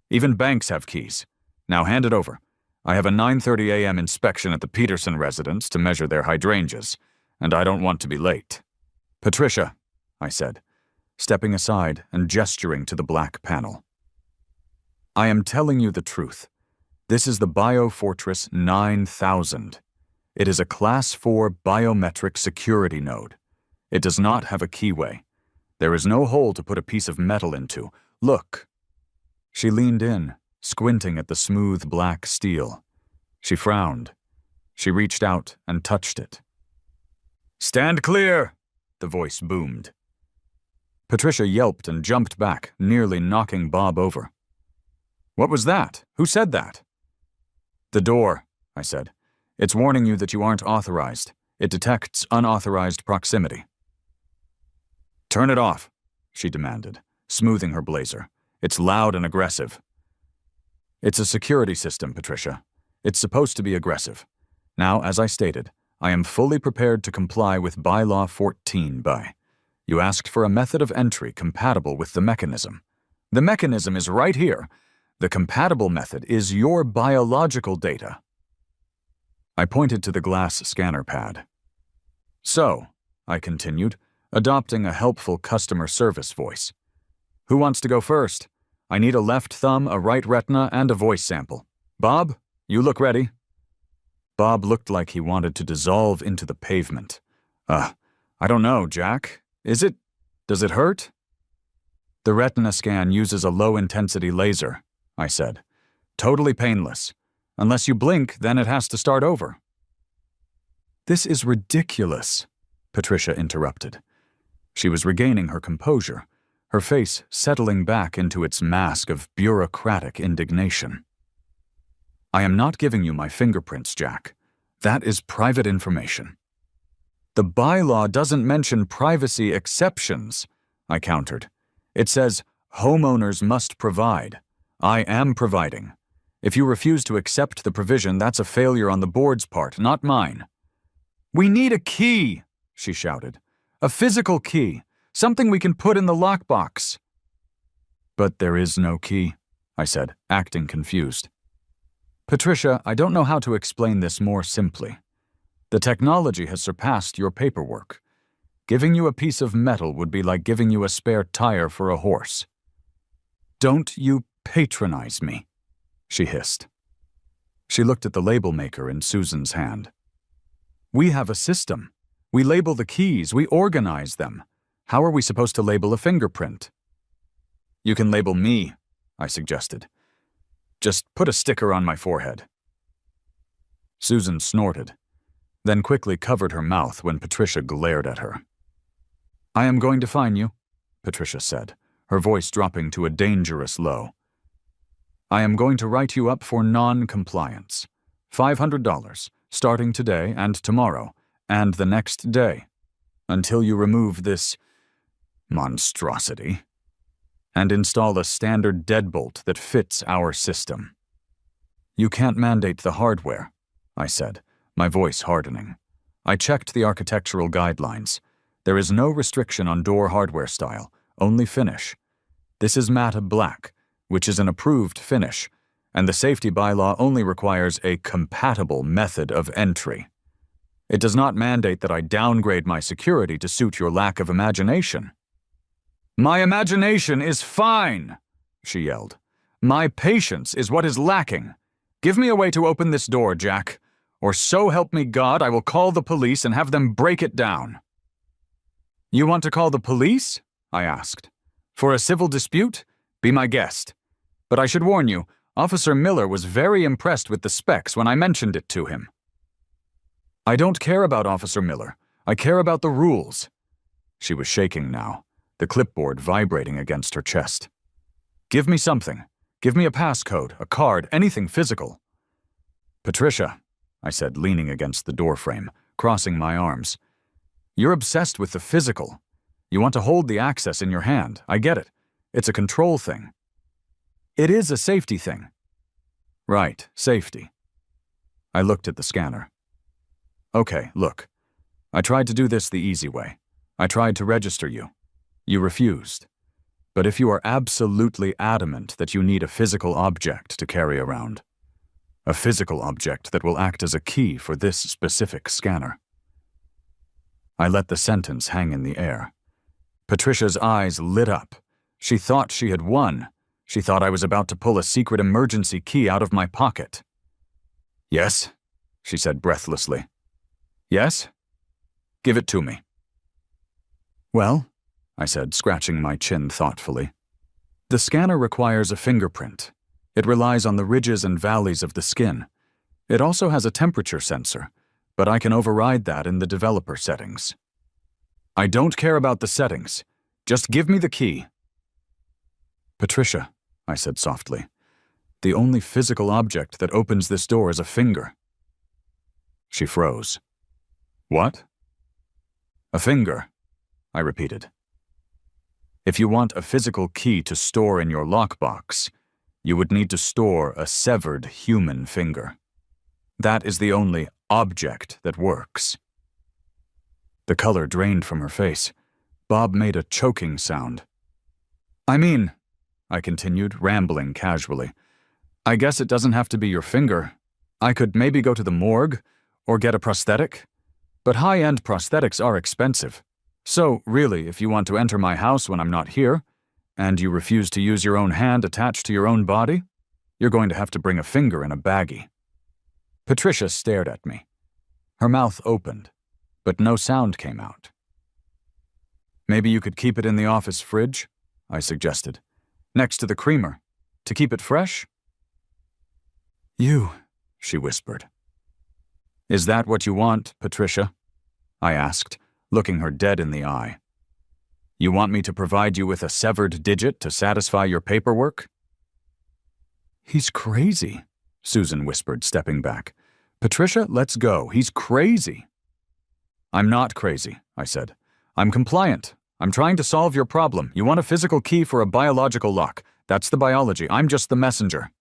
Even banks have keys. Now hand it over. I have a 9:30 a.m. inspection at the Peterson residence to measure their hydrangeas, and I don't want to be late." "Patricia," I said, stepping aside and gesturing to the black panel. "I am telling you the truth. This is the Biofortress 9000. It is a Class 4 biometric security node. It does not have a keyway. There is no hole to put a piece of metal into. Look." She leaned in, squinting at the smooth black steel. She frowned. She reached out and touched it. "Stand clear!" the voice boomed. Patricia yelped and jumped back, nearly knocking Bob over. "What was that? Who said that?" "The door," I said. "It's warning you that you aren't authorized. It detects unauthorized proximity." "Turn it off," she demanded, smoothing her blazer. "It's loud and aggressive." "It's a security system, Patricia. It's supposed to be aggressive. Now, as I stated, I am fully prepared to comply with Bylaw 14 by. You asked for a method of entry compatible with the mechanism. The mechanism is right here. The compatible method is your biological data." I pointed to the glass scanner pad. "So," I continued, adopting a helpful customer service voice, "who wants to go first? I need a left thumb, a right retina, and a voice sample. Bob, you look ready." Bob looked like he wanted to dissolve into the pavement. I don't know, Jack. Does it hurt?" "The retina scan uses a low-intensity laser," I said. "Totally painless. Unless you blink, then it has to start over." "This is ridiculous," Patricia interrupted. She was regaining her composure, her face settling back into its mask of bureaucratic indignation. I am not giving you my fingerprints, Jack. That is private information. The bylaw doesn't mention privacy exceptions, I countered. It says homeowners must provide. I am providing. If you refuse to accept the provision, that's a failure on the board's part, not mine. We need a key, she shouted. A physical key, something we can put in the lockbox. But there is no key, I said, acting confused. Patricia, I don't know how to explain this more simply. The technology has surpassed your paperwork. Giving you a piece of metal would be like giving you a spare tire for a horse. Don't you patronize me, she hissed. She looked at the label maker in Susan's hand. We have a system. We label the keys, we organize them. How are we supposed to label a fingerprint? You can label me, I suggested. Just put a sticker on my forehead. Susan snorted, then quickly covered her mouth when Patricia glared at her. I am going to fine you, Patricia said, her voice dropping to a dangerous low. I am going to write you up for non-compliance. $500, starting today and tomorrow, and the next day, until you remove this monstrosity and install a standard deadbolt that fits our system. You can't mandate the hardware, I said, my voice hardening. I checked the architectural guidelines. There is no restriction on door hardware style, only finish. This is matte black, which is an approved finish, and the safety bylaw only requires a compatible method of entry. It does not mandate that I downgrade my security to suit your lack of imagination. My imagination is fine, she yelled. My patience is what is lacking. Give me a way to open this door, Jack, or so help me God, I will call the police and have them break it down. You want to call the police? I asked. For a civil dispute? Be my guest. But I should warn you, Officer Miller was very impressed with the specs when I mentioned it to him. I don't care about Officer Miller. I care about the rules. She was shaking now, the clipboard vibrating against her chest. Give me something. Give me a passcode, a card, anything physical. Patricia, I said, leaning against the doorframe, crossing my arms. You're obsessed with the physical. You want to hold the access in your hand. I get it. It's a control thing. It is a safety thing. Right, safety. I looked at the scanner. Okay, look. I tried to do this the easy way. I tried to register you. You refused. But if you are absolutely adamant that you need a physical object to carry around, a physical object that will act as a key for this specific scanner. I let the sentence hang in the air. Patricia's eyes lit up. She thought she had won. She thought I was about to pull a secret emergency key out of my pocket. Yes, she said breathlessly. Yes? Give it to me. Well, I said, scratching my chin thoughtfully. The scanner requires a fingerprint. It relies on the ridges and valleys of the skin. It also has a temperature sensor, but I can override that in the developer settings. I don't care about the settings. Just give me the key. Patricia, I said softly, the only physical object that opens this door is a finger. She froze. What? A finger, I repeated. If you want a physical key to store in your lockbox, you would need to store a severed human finger. That is the only object that works. The color drained from her face. Bob made a choking sound. I mean, I continued, rambling casually, I guess it doesn't have to be your finger. I could maybe go to the morgue or get a prosthetic. But high-end prosthetics are expensive. So, really, if you want to enter my house when I'm not here, and you refuse to use your own hand attached to your own body, you're going to have to bring a finger in a baggie. Patricia stared at me. Her mouth opened, but no sound came out. Maybe you could keep it in the office fridge, I suggested, next to the creamer, to keep it fresh? You, she whispered. Is that what you want, Patricia? I asked, looking her dead in the eye. You want me to provide you with a severed digit to satisfy your paperwork?" "He's crazy," Susan whispered, stepping back. "Patricia, let's go. He's crazy." "I'm not crazy," I said. "I'm compliant. I'm trying to solve your problem. You want a physical key for a biological lock. That's the biology. I'm just the messenger."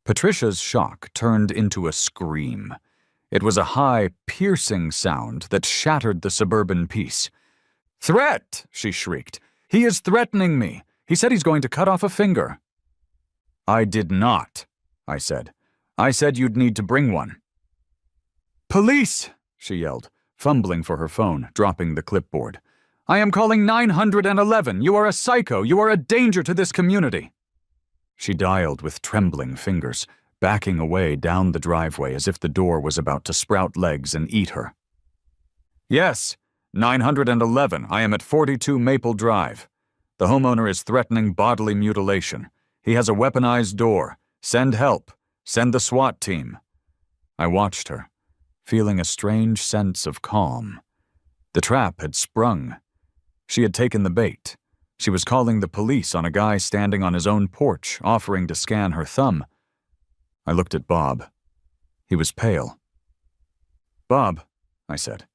Patricia's shock turned into a scream. It was a high, piercing sound that shattered the suburban peace. "Threat!" she shrieked. "He is threatening me. He said he's going to cut off a finger." "I did not," I said. "I said you'd need to bring one." "Police!" she yelled, fumbling for her phone, dropping the clipboard. "I am calling 911. You are a psycho. You are a danger to this community." She dialed with trembling fingers, backing away down the driveway as if the door was about to sprout legs and eat her. "Yes, 911. I am at 42 Maple Drive. The homeowner is threatening bodily mutilation. He has a weaponized door. Send help. Send the SWAT team." I watched her, feeling a strange sense of calm. The trap had sprung. She had taken the bait. She was calling the police on a guy standing on his own porch, offering to scan her thumb. I looked at Bob. He was pale. "Bob," I said,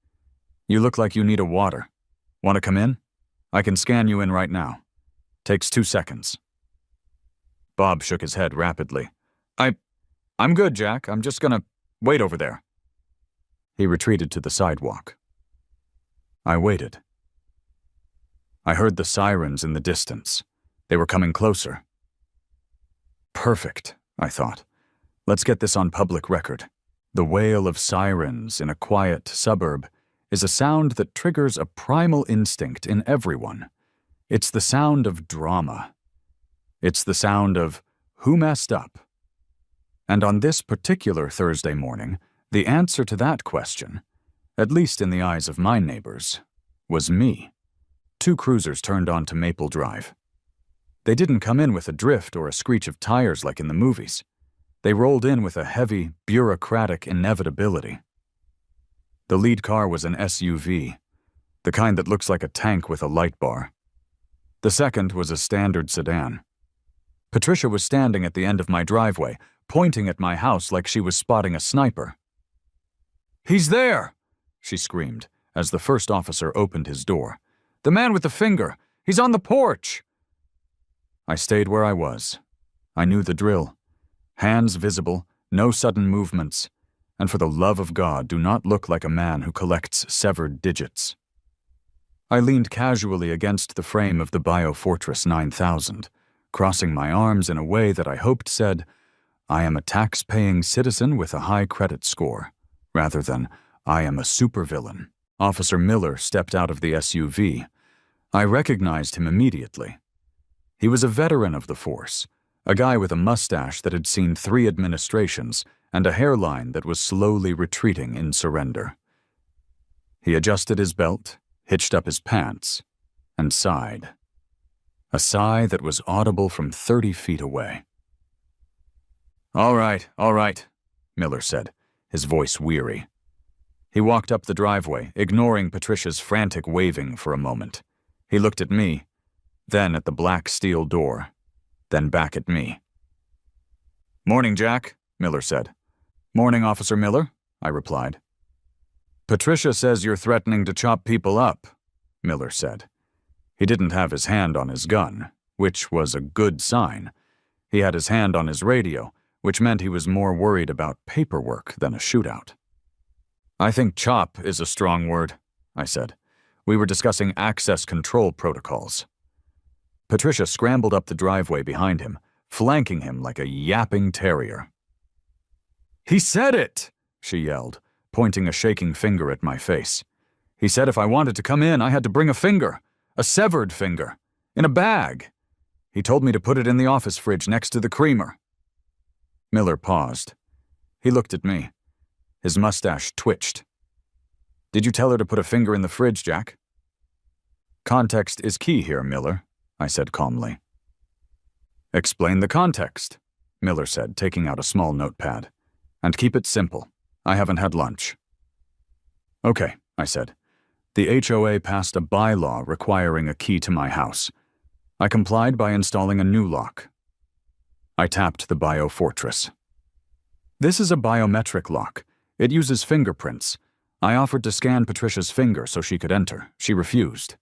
"you look like you need a water. Want to come in? I can scan you in right now. Takes 2 seconds." Bob shook his head rapidly. I'm good, Jack. I'm just gonna wait over there." He retreated to the sidewalk. I waited. I heard the sirens in the distance. They were coming closer. Perfect, I thought. Let's get this on public record. The wail of sirens in a quiet suburb is a sound that triggers a primal instinct in everyone. It's the sound of drama. It's the sound of who messed up. And on this particular Thursday morning, the answer to that question, at least in the eyes of my neighbors, was me. 2 cruisers turned onto Maple Drive. They didn't come in with a drift or a screech of tires like in the movies. They rolled in with a heavy, bureaucratic inevitability. The lead car was an SUV, the kind that looks like a tank with a light bar. The second was a standard sedan. Patricia was standing at the end of my driveway, pointing at my house like she was spotting a sniper. "He's there!" she screamed as the first officer opened his door. "The man with the finger! He's on the porch!" I stayed where I was. I knew the drill. Hands visible, no sudden movements, and for the love of God, do not look like a man who collects severed digits. I leaned casually against the frame of the Biofortress 9000, crossing my arms in a way that I hoped said, I am a tax-paying citizen with a high credit score, rather than, I am a supervillain. Officer Miller stepped out of the SUV. I recognized him immediately. He was a veteran of the force, a guy with a mustache that had seen 3 administrations and a hairline that was slowly retreating in surrender. He adjusted his belt, hitched up his pants, and sighed. A sigh that was audible from 30 feet away. All right, Miller said, his voice weary. He walked up the driveway, ignoring Patricia's frantic waving for a moment. He looked at me, then at the black steel door, then back at me. "Morning, Jack," Miller said. "Morning, Officer Miller," I replied. "Patricia says you're threatening to chop people up," Miller said. He didn't have his hand on his gun, which was a good sign. He had his hand on his radio, which meant he was more worried about paperwork than a shootout. "I think chop is a strong word," I said. "We were discussing access control protocols." Patricia scrambled up the driveway behind him, flanking him like a yapping terrier. "He said it!" she yelled, pointing a shaking finger at my face. "He said if I wanted to come in, I had to bring a finger, a severed finger, in a bag. He told me to put it in the office fridge next to the creamer." Miller paused. He looked at me. His mustache twitched. "Did you tell her to put a finger in the fridge, Jack?" "Context is key here, Miller," I said calmly. "Explain the context," Miller said, taking out a small notepad. "And keep it simple. I haven't had lunch." "Okay," I said. The HOA passed a bylaw requiring a key to my house. I complied by installing a new lock. I tapped the Biofortress. This is a biometric lock. It uses fingerprints. I offered to scan Patricia's finger so she could enter. She refused.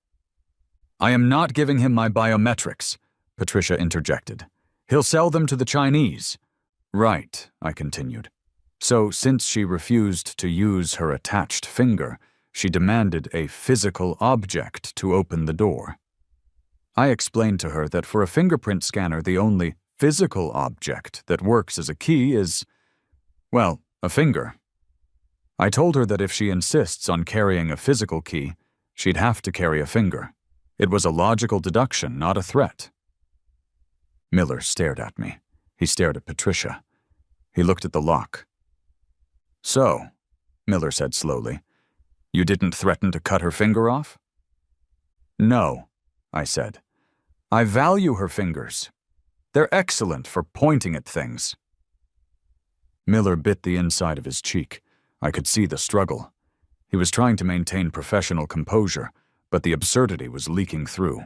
I am not giving him my biometrics, Patricia interjected. He'll sell them to the Chinese. Right, I continued. So since she refused to use her attached finger, she demanded a physical object to open the door. I explained to her that for a fingerprint scanner, the only physical object that works as a key is, well, a finger. I told her that if she insists on carrying a physical key, she'd have to carry a finger. It was a logical deduction, not a threat. Miller stared at me. He stared at Patricia. He looked at the lock. So, Miller said slowly, you didn't threaten to cut her finger off? No, I said. I value her fingers. They're excellent for pointing at things. Miller bit the inside of his cheek. I could see the struggle. He was trying to maintain professional composure, but the absurdity was leaking through.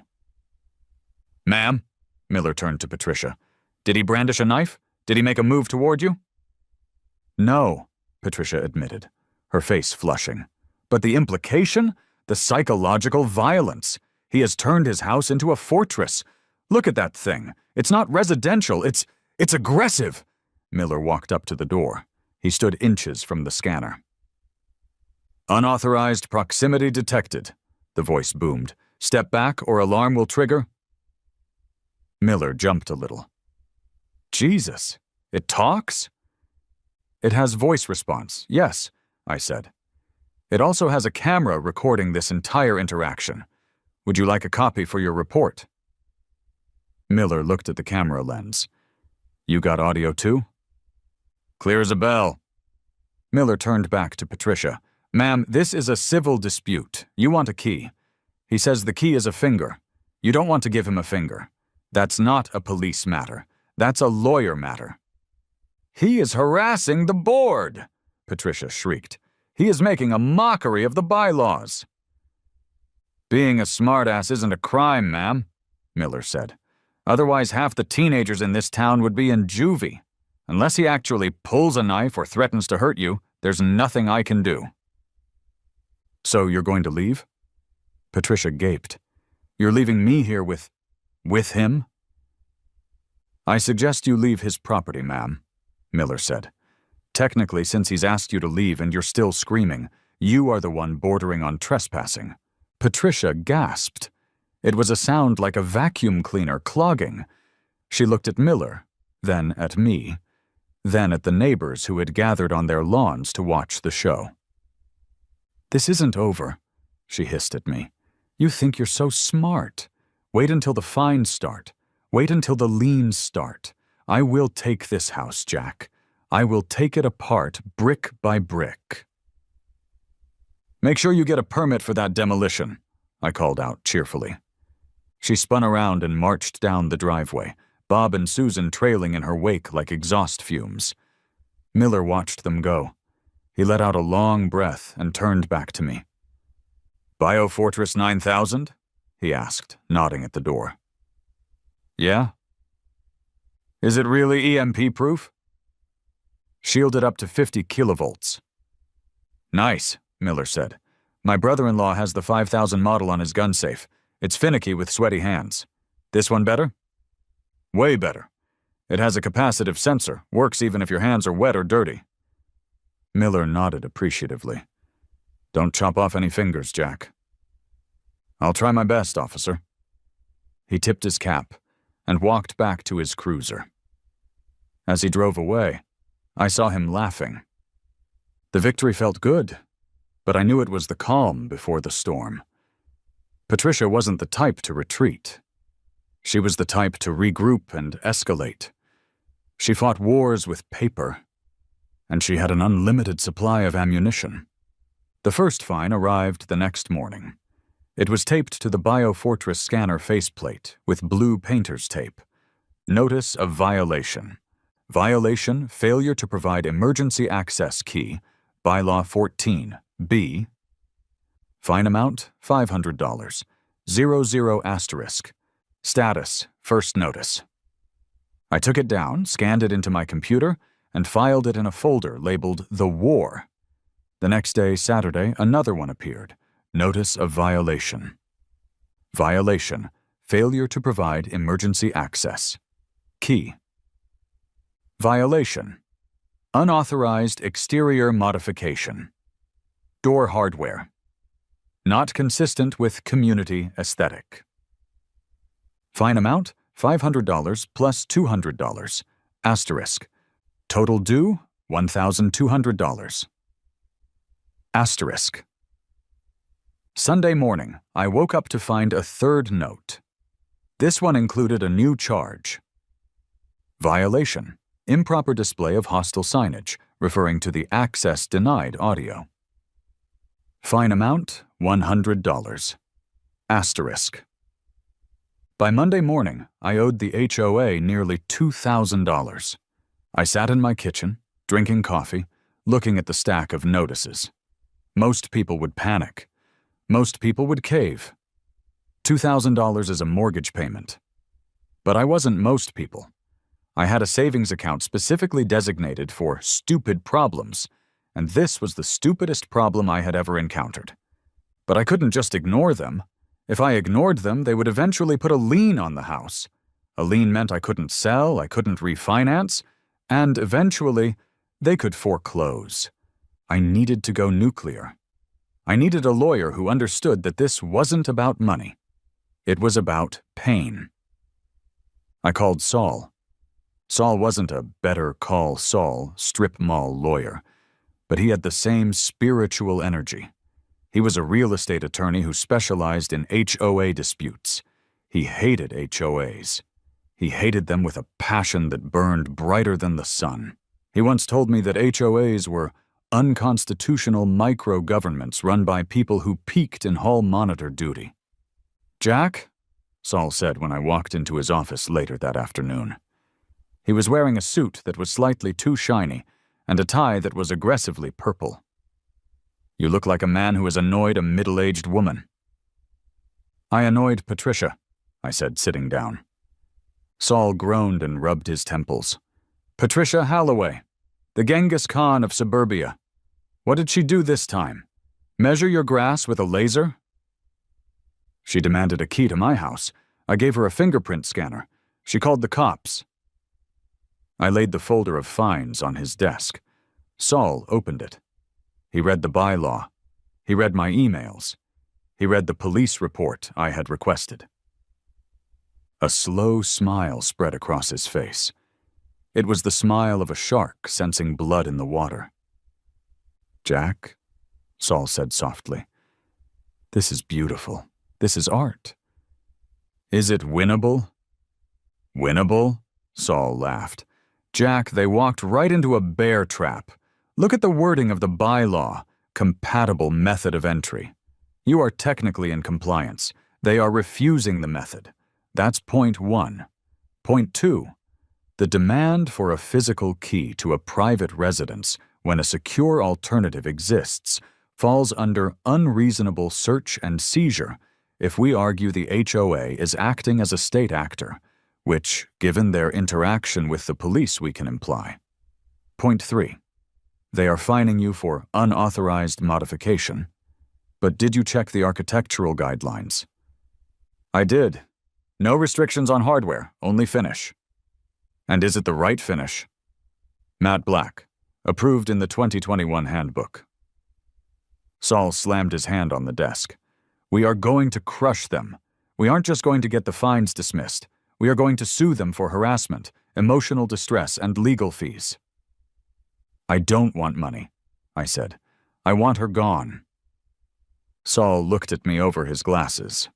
Ma'am, Miller turned to Patricia. Did he brandish a knife? Did he make a move toward you? No, Patricia admitted, her face flushing. But the implication? The psychological violence. He has turned his house into a fortress. Look at that thing. It's not residential. It's aggressive. Miller walked up to the door. He stood inches from the scanner. Unauthorized proximity detected, the voice boomed. Step back or alarm will trigger. Miller jumped a little. Jesus, it talks? It has voice response, yes, I said. It also has a camera recording this entire interaction. Would you like a copy for your report? Miller looked at the camera lens. You got audio too? Clear as a bell. Miller turned back to Patricia. Ma'am, this is a civil dispute. You want a key. He says the key is a finger. You don't want to give him a finger. That's not a police matter. That's a lawyer matter. He is harassing the board, Patricia shrieked. He is making a mockery of the bylaws. Being a smartass isn't a crime, ma'am, Miller said. Otherwise, half the teenagers in this town would be in juvie. Unless he actually pulls a knife or threatens to hurt you, there's nothing I can do. So you're going to leave? Patricia gaped. You're leaving me here with him? I suggest you leave his property, ma'am, Miller said. Technically, since he's asked you to leave and you're still screaming, you are the one bordering on trespassing. Patricia gasped. It was a sound like a vacuum cleaner clogging. She looked at Miller, then at me, then at the neighbors who had gathered on their lawns to watch the show. This isn't over, she hissed at me. You think you're so smart. Wait until the fines start. Wait until the liens start. I will take this house, Jack. I will take it apart brick by brick. Make sure you get a permit for that demolition, I called out cheerfully. She spun around and marched down the driveway, Bob and Susan trailing in her wake like exhaust fumes. Miller watched them go. He let out a long breath and turned back to me. Biofortress 9000? He asked, nodding at the door. Yeah? Is it really EMP-proof? Shielded up to 50 kilovolts. Nice, Miller said. My brother-in-law has the 5000 model on his gun safe. It's finicky with sweaty hands. This one better? Way better. It has a capacitive sensor, works even if your hands are wet or dirty. Miller nodded appreciatively. Don't chop off any fingers, Jack. I'll try my best, officer. He tipped his cap and walked back to his cruiser. As he drove away, I saw him laughing. The victory felt good, but I knew it was the calm before the storm. Patricia wasn't the type to retreat. She was the type to regroup and escalate. She fought wars with paper, and she had an unlimited supply of ammunition. The first fine arrived the next morning. It was taped to the Biofortress scanner faceplate with blue painter's tape. Notice of violation. Violation, failure to provide emergency access key, Bylaw 14, B. Fine amount, $500. 00 asterisk. Status, first notice. I took it down, scanned it into my computer, and filed it in a folder labeled The War. The next day, Saturday, another one appeared. Notice of violation. Violation. Failure to provide emergency access. Key. Violation. Unauthorized exterior modification. Door hardware. Not consistent with community aesthetic. Fine amount, $500 plus $200. Asterisk. Total due, $1,200. Asterisk. Sunday morning, I woke up to find a third note. This one included a new charge. Violation. Improper display of hostile signage, referring to the access denied audio. Fine amount, $100. Asterisk. By Monday morning, I owed the HOA nearly $2,000. I sat in my kitchen, drinking coffee, looking at the stack of notices. Most people would panic. Most people would cave. $2,000 is a mortgage payment. But I wasn't most people. I had a savings account specifically designated for stupid problems, and this was the stupidest problem I had ever encountered. But I couldn't just ignore them. If I ignored them, they would eventually put a lien on the house. A lien meant I couldn't sell, I couldn't refinance, and eventually, they could foreclose. I needed to go nuclear. I needed a lawyer who understood that this wasn't about money. It was about pain. I called Saul. Saul wasn't a Better Call Saul strip mall lawyer, but he had the same spiritual energy. He was a real estate attorney who specialized in HOA disputes. He hated HOAs. He hated them with a passion that burned brighter than the sun. He once told me that HOAs were unconstitutional micro-governments run by people who peaked in hall monitor duty. "Jack?" Saul said when I walked into his office later that afternoon. He was wearing a suit that was slightly too shiny and a tie that was aggressively purple. "You look like a man who has annoyed a middle-aged woman." "I annoyed Patricia," I said, sitting down. Saul groaned and rubbed his temples. "Patricia Halloway, the Genghis Khan of suburbia. What did she do this time? Measure your grass with a laser?" "She demanded a key to my house. I gave her a fingerprint scanner. She called the cops." I laid the folder of fines on his desk. Saul opened it. He read the bylaw. He read my emails. He read the police report I had requested. A slow smile spread across his face. It was the smile of a shark sensing blood in the water. "Jack," Saul said softly, "this is beautiful. This is art." "Is it winnable?" "Winnable?" Saul laughed. "Jack, they walked right into a bear trap. Look at the wording of the bylaw, compatible method of entry. You are technically in compliance. They are refusing the method. That's point 1. Point 2. The demand for a physical key to a private residence when a secure alternative exists falls under unreasonable search and seizure if we argue the HOA is acting as a state actor, which, given their interaction with the police, we can imply. Point 3. They are fining you for unauthorized modification. But did you check the architectural guidelines?" "I did. No restrictions on hardware, only finish." "And is it the right finish?" "Matte black. Approved in the 2021 handbook." Saul slammed his hand on the desk. "We are going to crush them. We aren't just going to get the fines dismissed. We are going to sue them for harassment, emotional distress, and legal fees." "I don't want money," I said. "I want her gone." Saul looked at me over his glasses.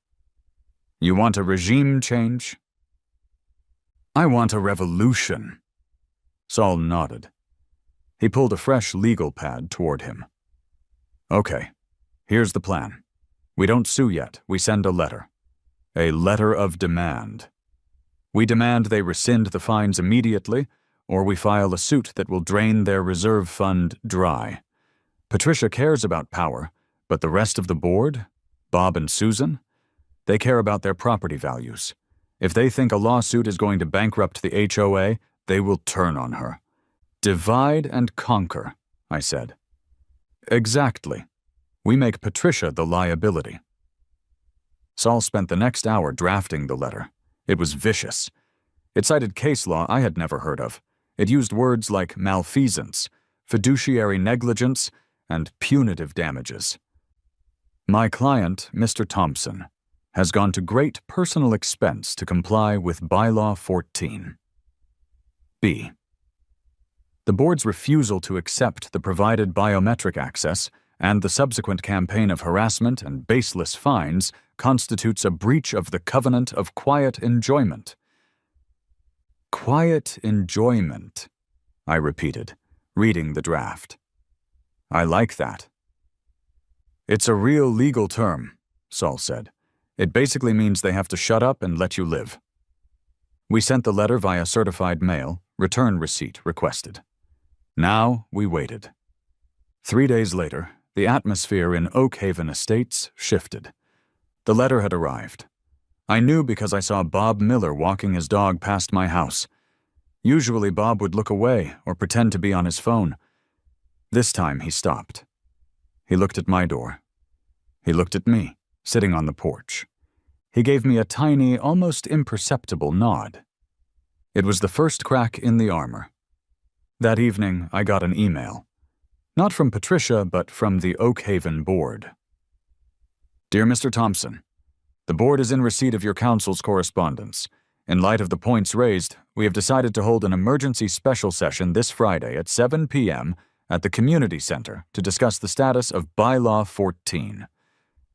"You want a regime change?" "I want a revolution." Saul nodded. He pulled a fresh legal pad toward him. "Okay, here's the plan. We don't sue yet, we send a letter. A letter of demand. We demand they rescind the fines immediately, or we file a suit that will drain their reserve fund dry. Patricia cares about power, But the rest of the board, Bob and Susan, they care about their property values. If they think a lawsuit is going to bankrupt the HOA, they will turn on her. Divide and conquer, I said. Exactly. We make Patricia the liability. Saul spent the next hour drafting the letter. It was vicious. It cited case law I had never heard of. It used words like malfeasance, fiduciary negligence, and punitive damages. My client, Mr. Thompson, has gone to great personal expense to comply with Bylaw 14. B. The board's refusal to accept the provided biometric access and the subsequent campaign of harassment and baseless fines constitutes a breach of the covenant of quiet enjoyment. Quiet enjoyment, I repeated, reading the draft. I like that. It's a real legal term, Saul said. It basically means they have to shut up and let you live. We sent the letter via certified mail, return receipt requested. Now we waited. 3 days later, the atmosphere in Oak Haven Estates shifted. The letter had arrived. I knew because I saw Bob Miller walking his dog past my house. Usually Bob would look away or pretend to be on his phone. This time he stopped. He looked at my door. He looked at me, sitting on the porch. He gave me a tiny, almost imperceptible nod. It was the first crack in the armor. That evening, I got an email. Not from Patricia, but from the Oak Haven board. Dear Mr. Thompson, the board is in receipt of your counsel's correspondence. In light of the points raised, we have decided to hold an emergency special session this Friday at 7 p.m. at the Community Center to discuss the status of Bylaw 14.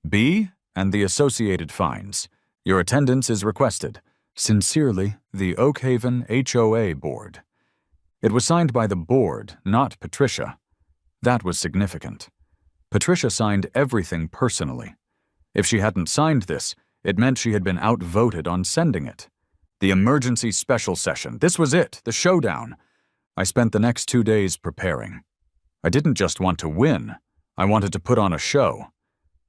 B and the associated fines. Your attendance is requested. Sincerely, the Oak Haven HOA Board. It was signed by the board, not Patricia. That was significant. Patricia signed everything personally. If she hadn't signed this, it meant she had been outvoted on sending it. The emergency special session. This was it, the showdown. I spent the next 2 days preparing. I didn't just want to win. I wanted to put on a show.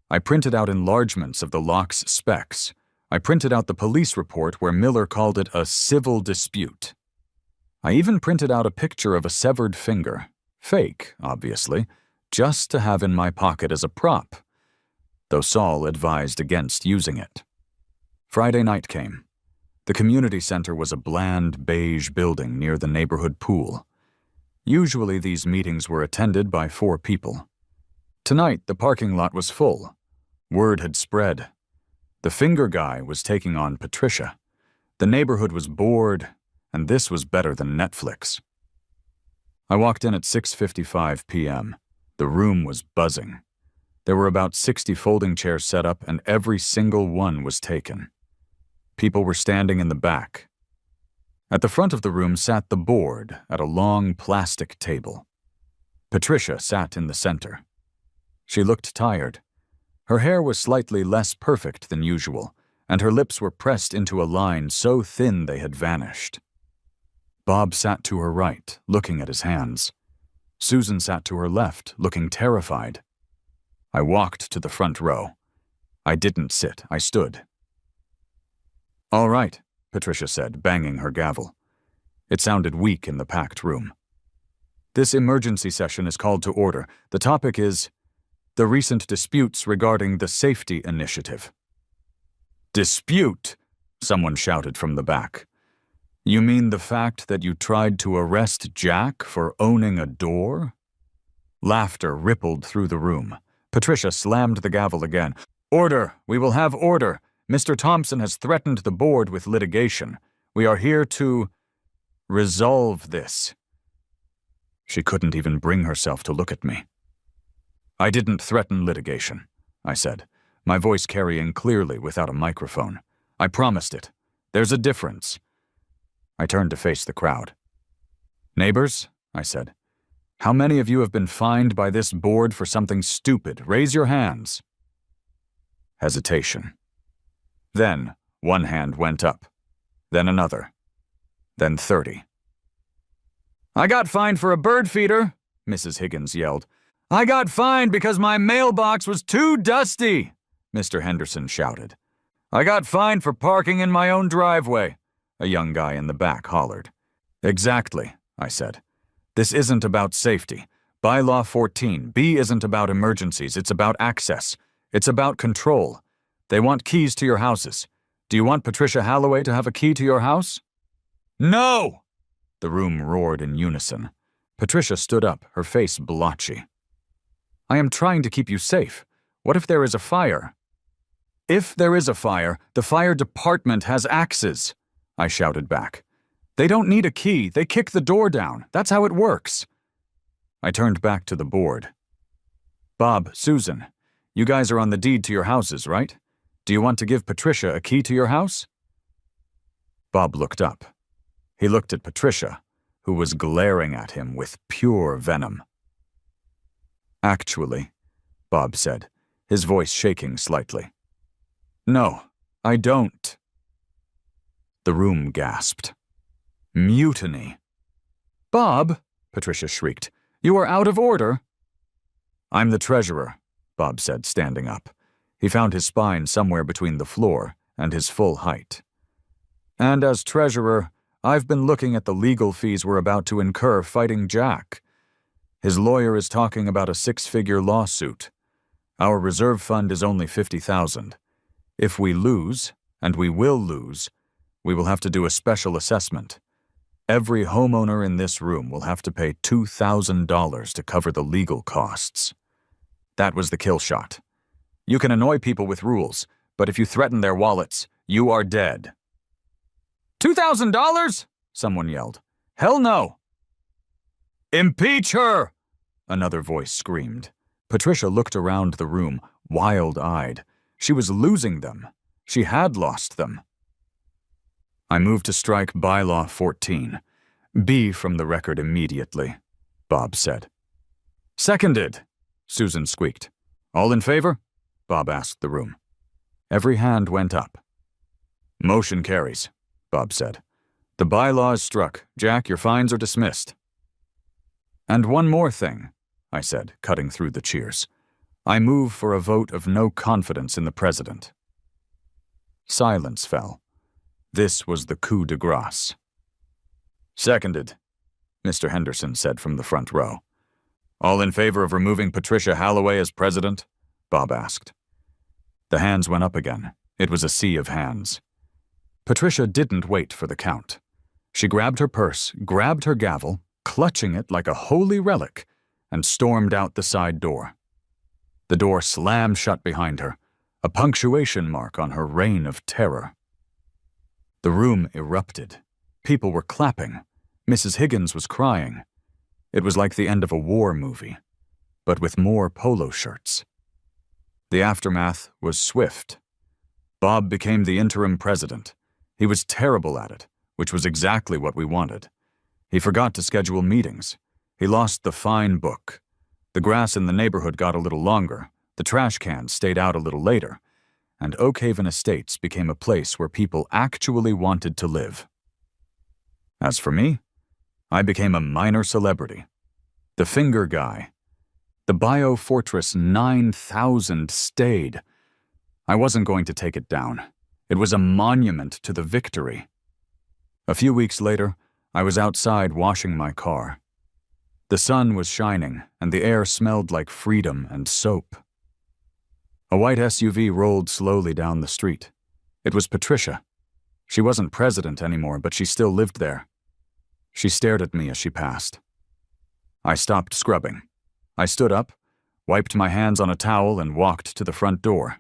I printed out enlargements of the lock's specs. I printed out the police report where Miller called it a civil dispute. I even printed out a picture of a severed finger. Fake, obviously, just to have in my pocket as a prop, though Saul advised against using it. Friday night came. The community center was a bland beige building near the neighborhood pool. Usually these meetings were attended by 4 people. Tonight the parking lot was full. Word had spread. The finger guy was taking on Patricia. The neighborhood was bored, and this was better than Netflix. I walked in at 6:55 p.m. The room was buzzing. There were about 60 folding chairs set up, and every single one was taken. People were standing in the back. At the front of the room sat the board at a long plastic table. Patricia sat in the center. She looked tired. Her hair was slightly less perfect than usual, and her lips were pressed into a line so thin they had vanished. Bob sat to her right, looking at his hands. Susan sat to her left, looking terrified. I walked to the front row. I didn't sit, I stood. All right, Patricia said, banging her gavel. It sounded weak in the packed room. This emergency session is called to order. The topic is the recent disputes regarding the safety initiative. Dispute? Someone shouted from the back. You mean the fact that you tried to arrest Jack for owning a door? Laughter rippled through the room. Patricia slammed the gavel again. Order! We will have order! Mr. Thompson has threatened the board with litigation. We are here to resolve this. She couldn't even bring herself to look at me. I didn't threaten litigation, I said, my voice carrying clearly without a microphone. I promised it. There's a difference. I turned to face the crowd. Neighbors, I said, how many of you have been fined by this board for something stupid? Raise your hands. Hesitation. Then one hand went up, then another, then 30. I got fined for a bird feeder, Mrs. Higgins yelled. I got fined because my mailbox was too dusty, Mr. Henderson shouted. I got fined for parking in my own driveway, a young guy in the back hollered. Exactly, I said. This isn't about safety. Bylaw 14, B isn't about emergencies, it's about access. It's about control. They want keys to your houses. Do you want Patricia Halloway to have a key to your house? No! The room roared in unison. Patricia stood up, her face blotchy. I am trying to keep you safe. What if there is a fire? If there is a fire, the fire department has axes, I shouted back. They don't need a key, they kick the door down. That's how it works. I turned back to the board. Bob, Susan, you guys are on the deed to your houses, right? Do you want to give Patricia a key to your house? Bob looked up. He looked at Patricia, who was glaring at him with pure venom. Actually, Bob said, his voice shaking slightly. No, I don't. The room gasped. Mutiny. Bob, Patricia shrieked, you are out of order. I'm the treasurer, Bob said, standing up. He found his spine somewhere between the floor and his full height. And as treasurer, I've been looking at the legal fees we're about to incur fighting Jack. His lawyer is talking about a 6-figure lawsuit. Our reserve fund is only $50,000. If we lose, and we will lose, we will have to do a special assessment. Every homeowner in this room will have to pay $2,000 to cover the legal costs. That was the kill shot. You can annoy people with rules, but if you threaten their wallets, you are dead. $2,000? Someone yelled. Hell no! Impeach her! Another voice screamed. Patricia looked around the room, wild-eyed. She was losing them. She had lost them. I moved to strike Bylaw 14. B from the record immediately, Bob said. Seconded, Susan squeaked. All in favor? Bob asked the room. Every hand went up. Motion carries, Bob said. The bylaw is struck. Jack, your fines are dismissed. And one more thing, I said, cutting through the cheers. I move for a vote of no confidence in the president. Silence fell. This was the coup de grace. Seconded, Mr. Henderson said from the front row. All in favor of removing Patricia Halloway as president? Bob asked. The hands went up again. It was a sea of hands. Patricia didn't wait for the count. She grabbed her purse, grabbed her gavel, clutching it like a holy relic, and stormed out the side door. The door slammed shut behind her, a punctuation mark on her reign of terror. The room erupted. People were clapping. Mrs. Higgins was crying. It was like the end of a war movie, but with more polo shirts. The aftermath was swift. Bob became the interim president. He was terrible at it, which was exactly what we wanted. He forgot to schedule meetings. He lost the fine book. The grass in the neighborhood got a little longer, the trash cans stayed out a little later, and Oak Haven Estates became a place where people actually wanted to live. As for me, I became a minor celebrity. The finger guy. The Bio Fortress 9000 stayed. I wasn't going to take it down. It was a monument to the victory. A few weeks later, I was outside washing my car. The sun was shining, and the air smelled like freedom and soap. A white SUV rolled slowly down the street. It was Patricia. She wasn't president anymore, but she still lived there. She stared at me as she passed. I stopped scrubbing. I stood up, wiped my hands on a towel, and walked to the front door.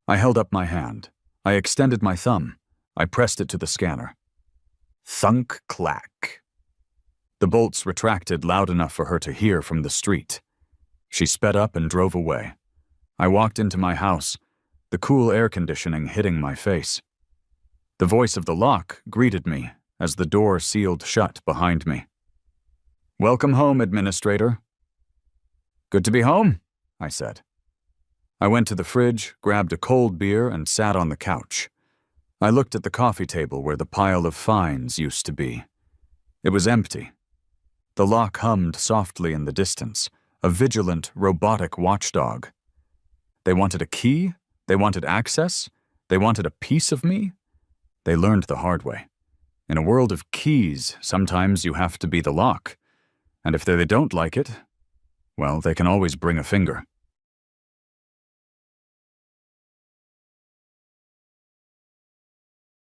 I held up my hand. I extended my thumb. I pressed it to the scanner. Thunk-clack. The bolts retracted loud enough for her to hear from the street. She sped up and drove away. I walked into my house, the cool air conditioning hitting my face. The voice of the lock greeted me as the door sealed shut behind me. Welcome home, Administrator. Good to be home, I said. I went to the fridge, grabbed a cold beer, and sat on the couch. I looked at the coffee table where the pile of fines used to be. It was empty. The lock hummed softly in the distance, a vigilant, robotic watchdog. They wanted a key, they wanted access, they wanted a piece of me. They learned the hard way. In a world of keys, sometimes you have to be the lock. And if they don't like it, well, they can always bring a finger.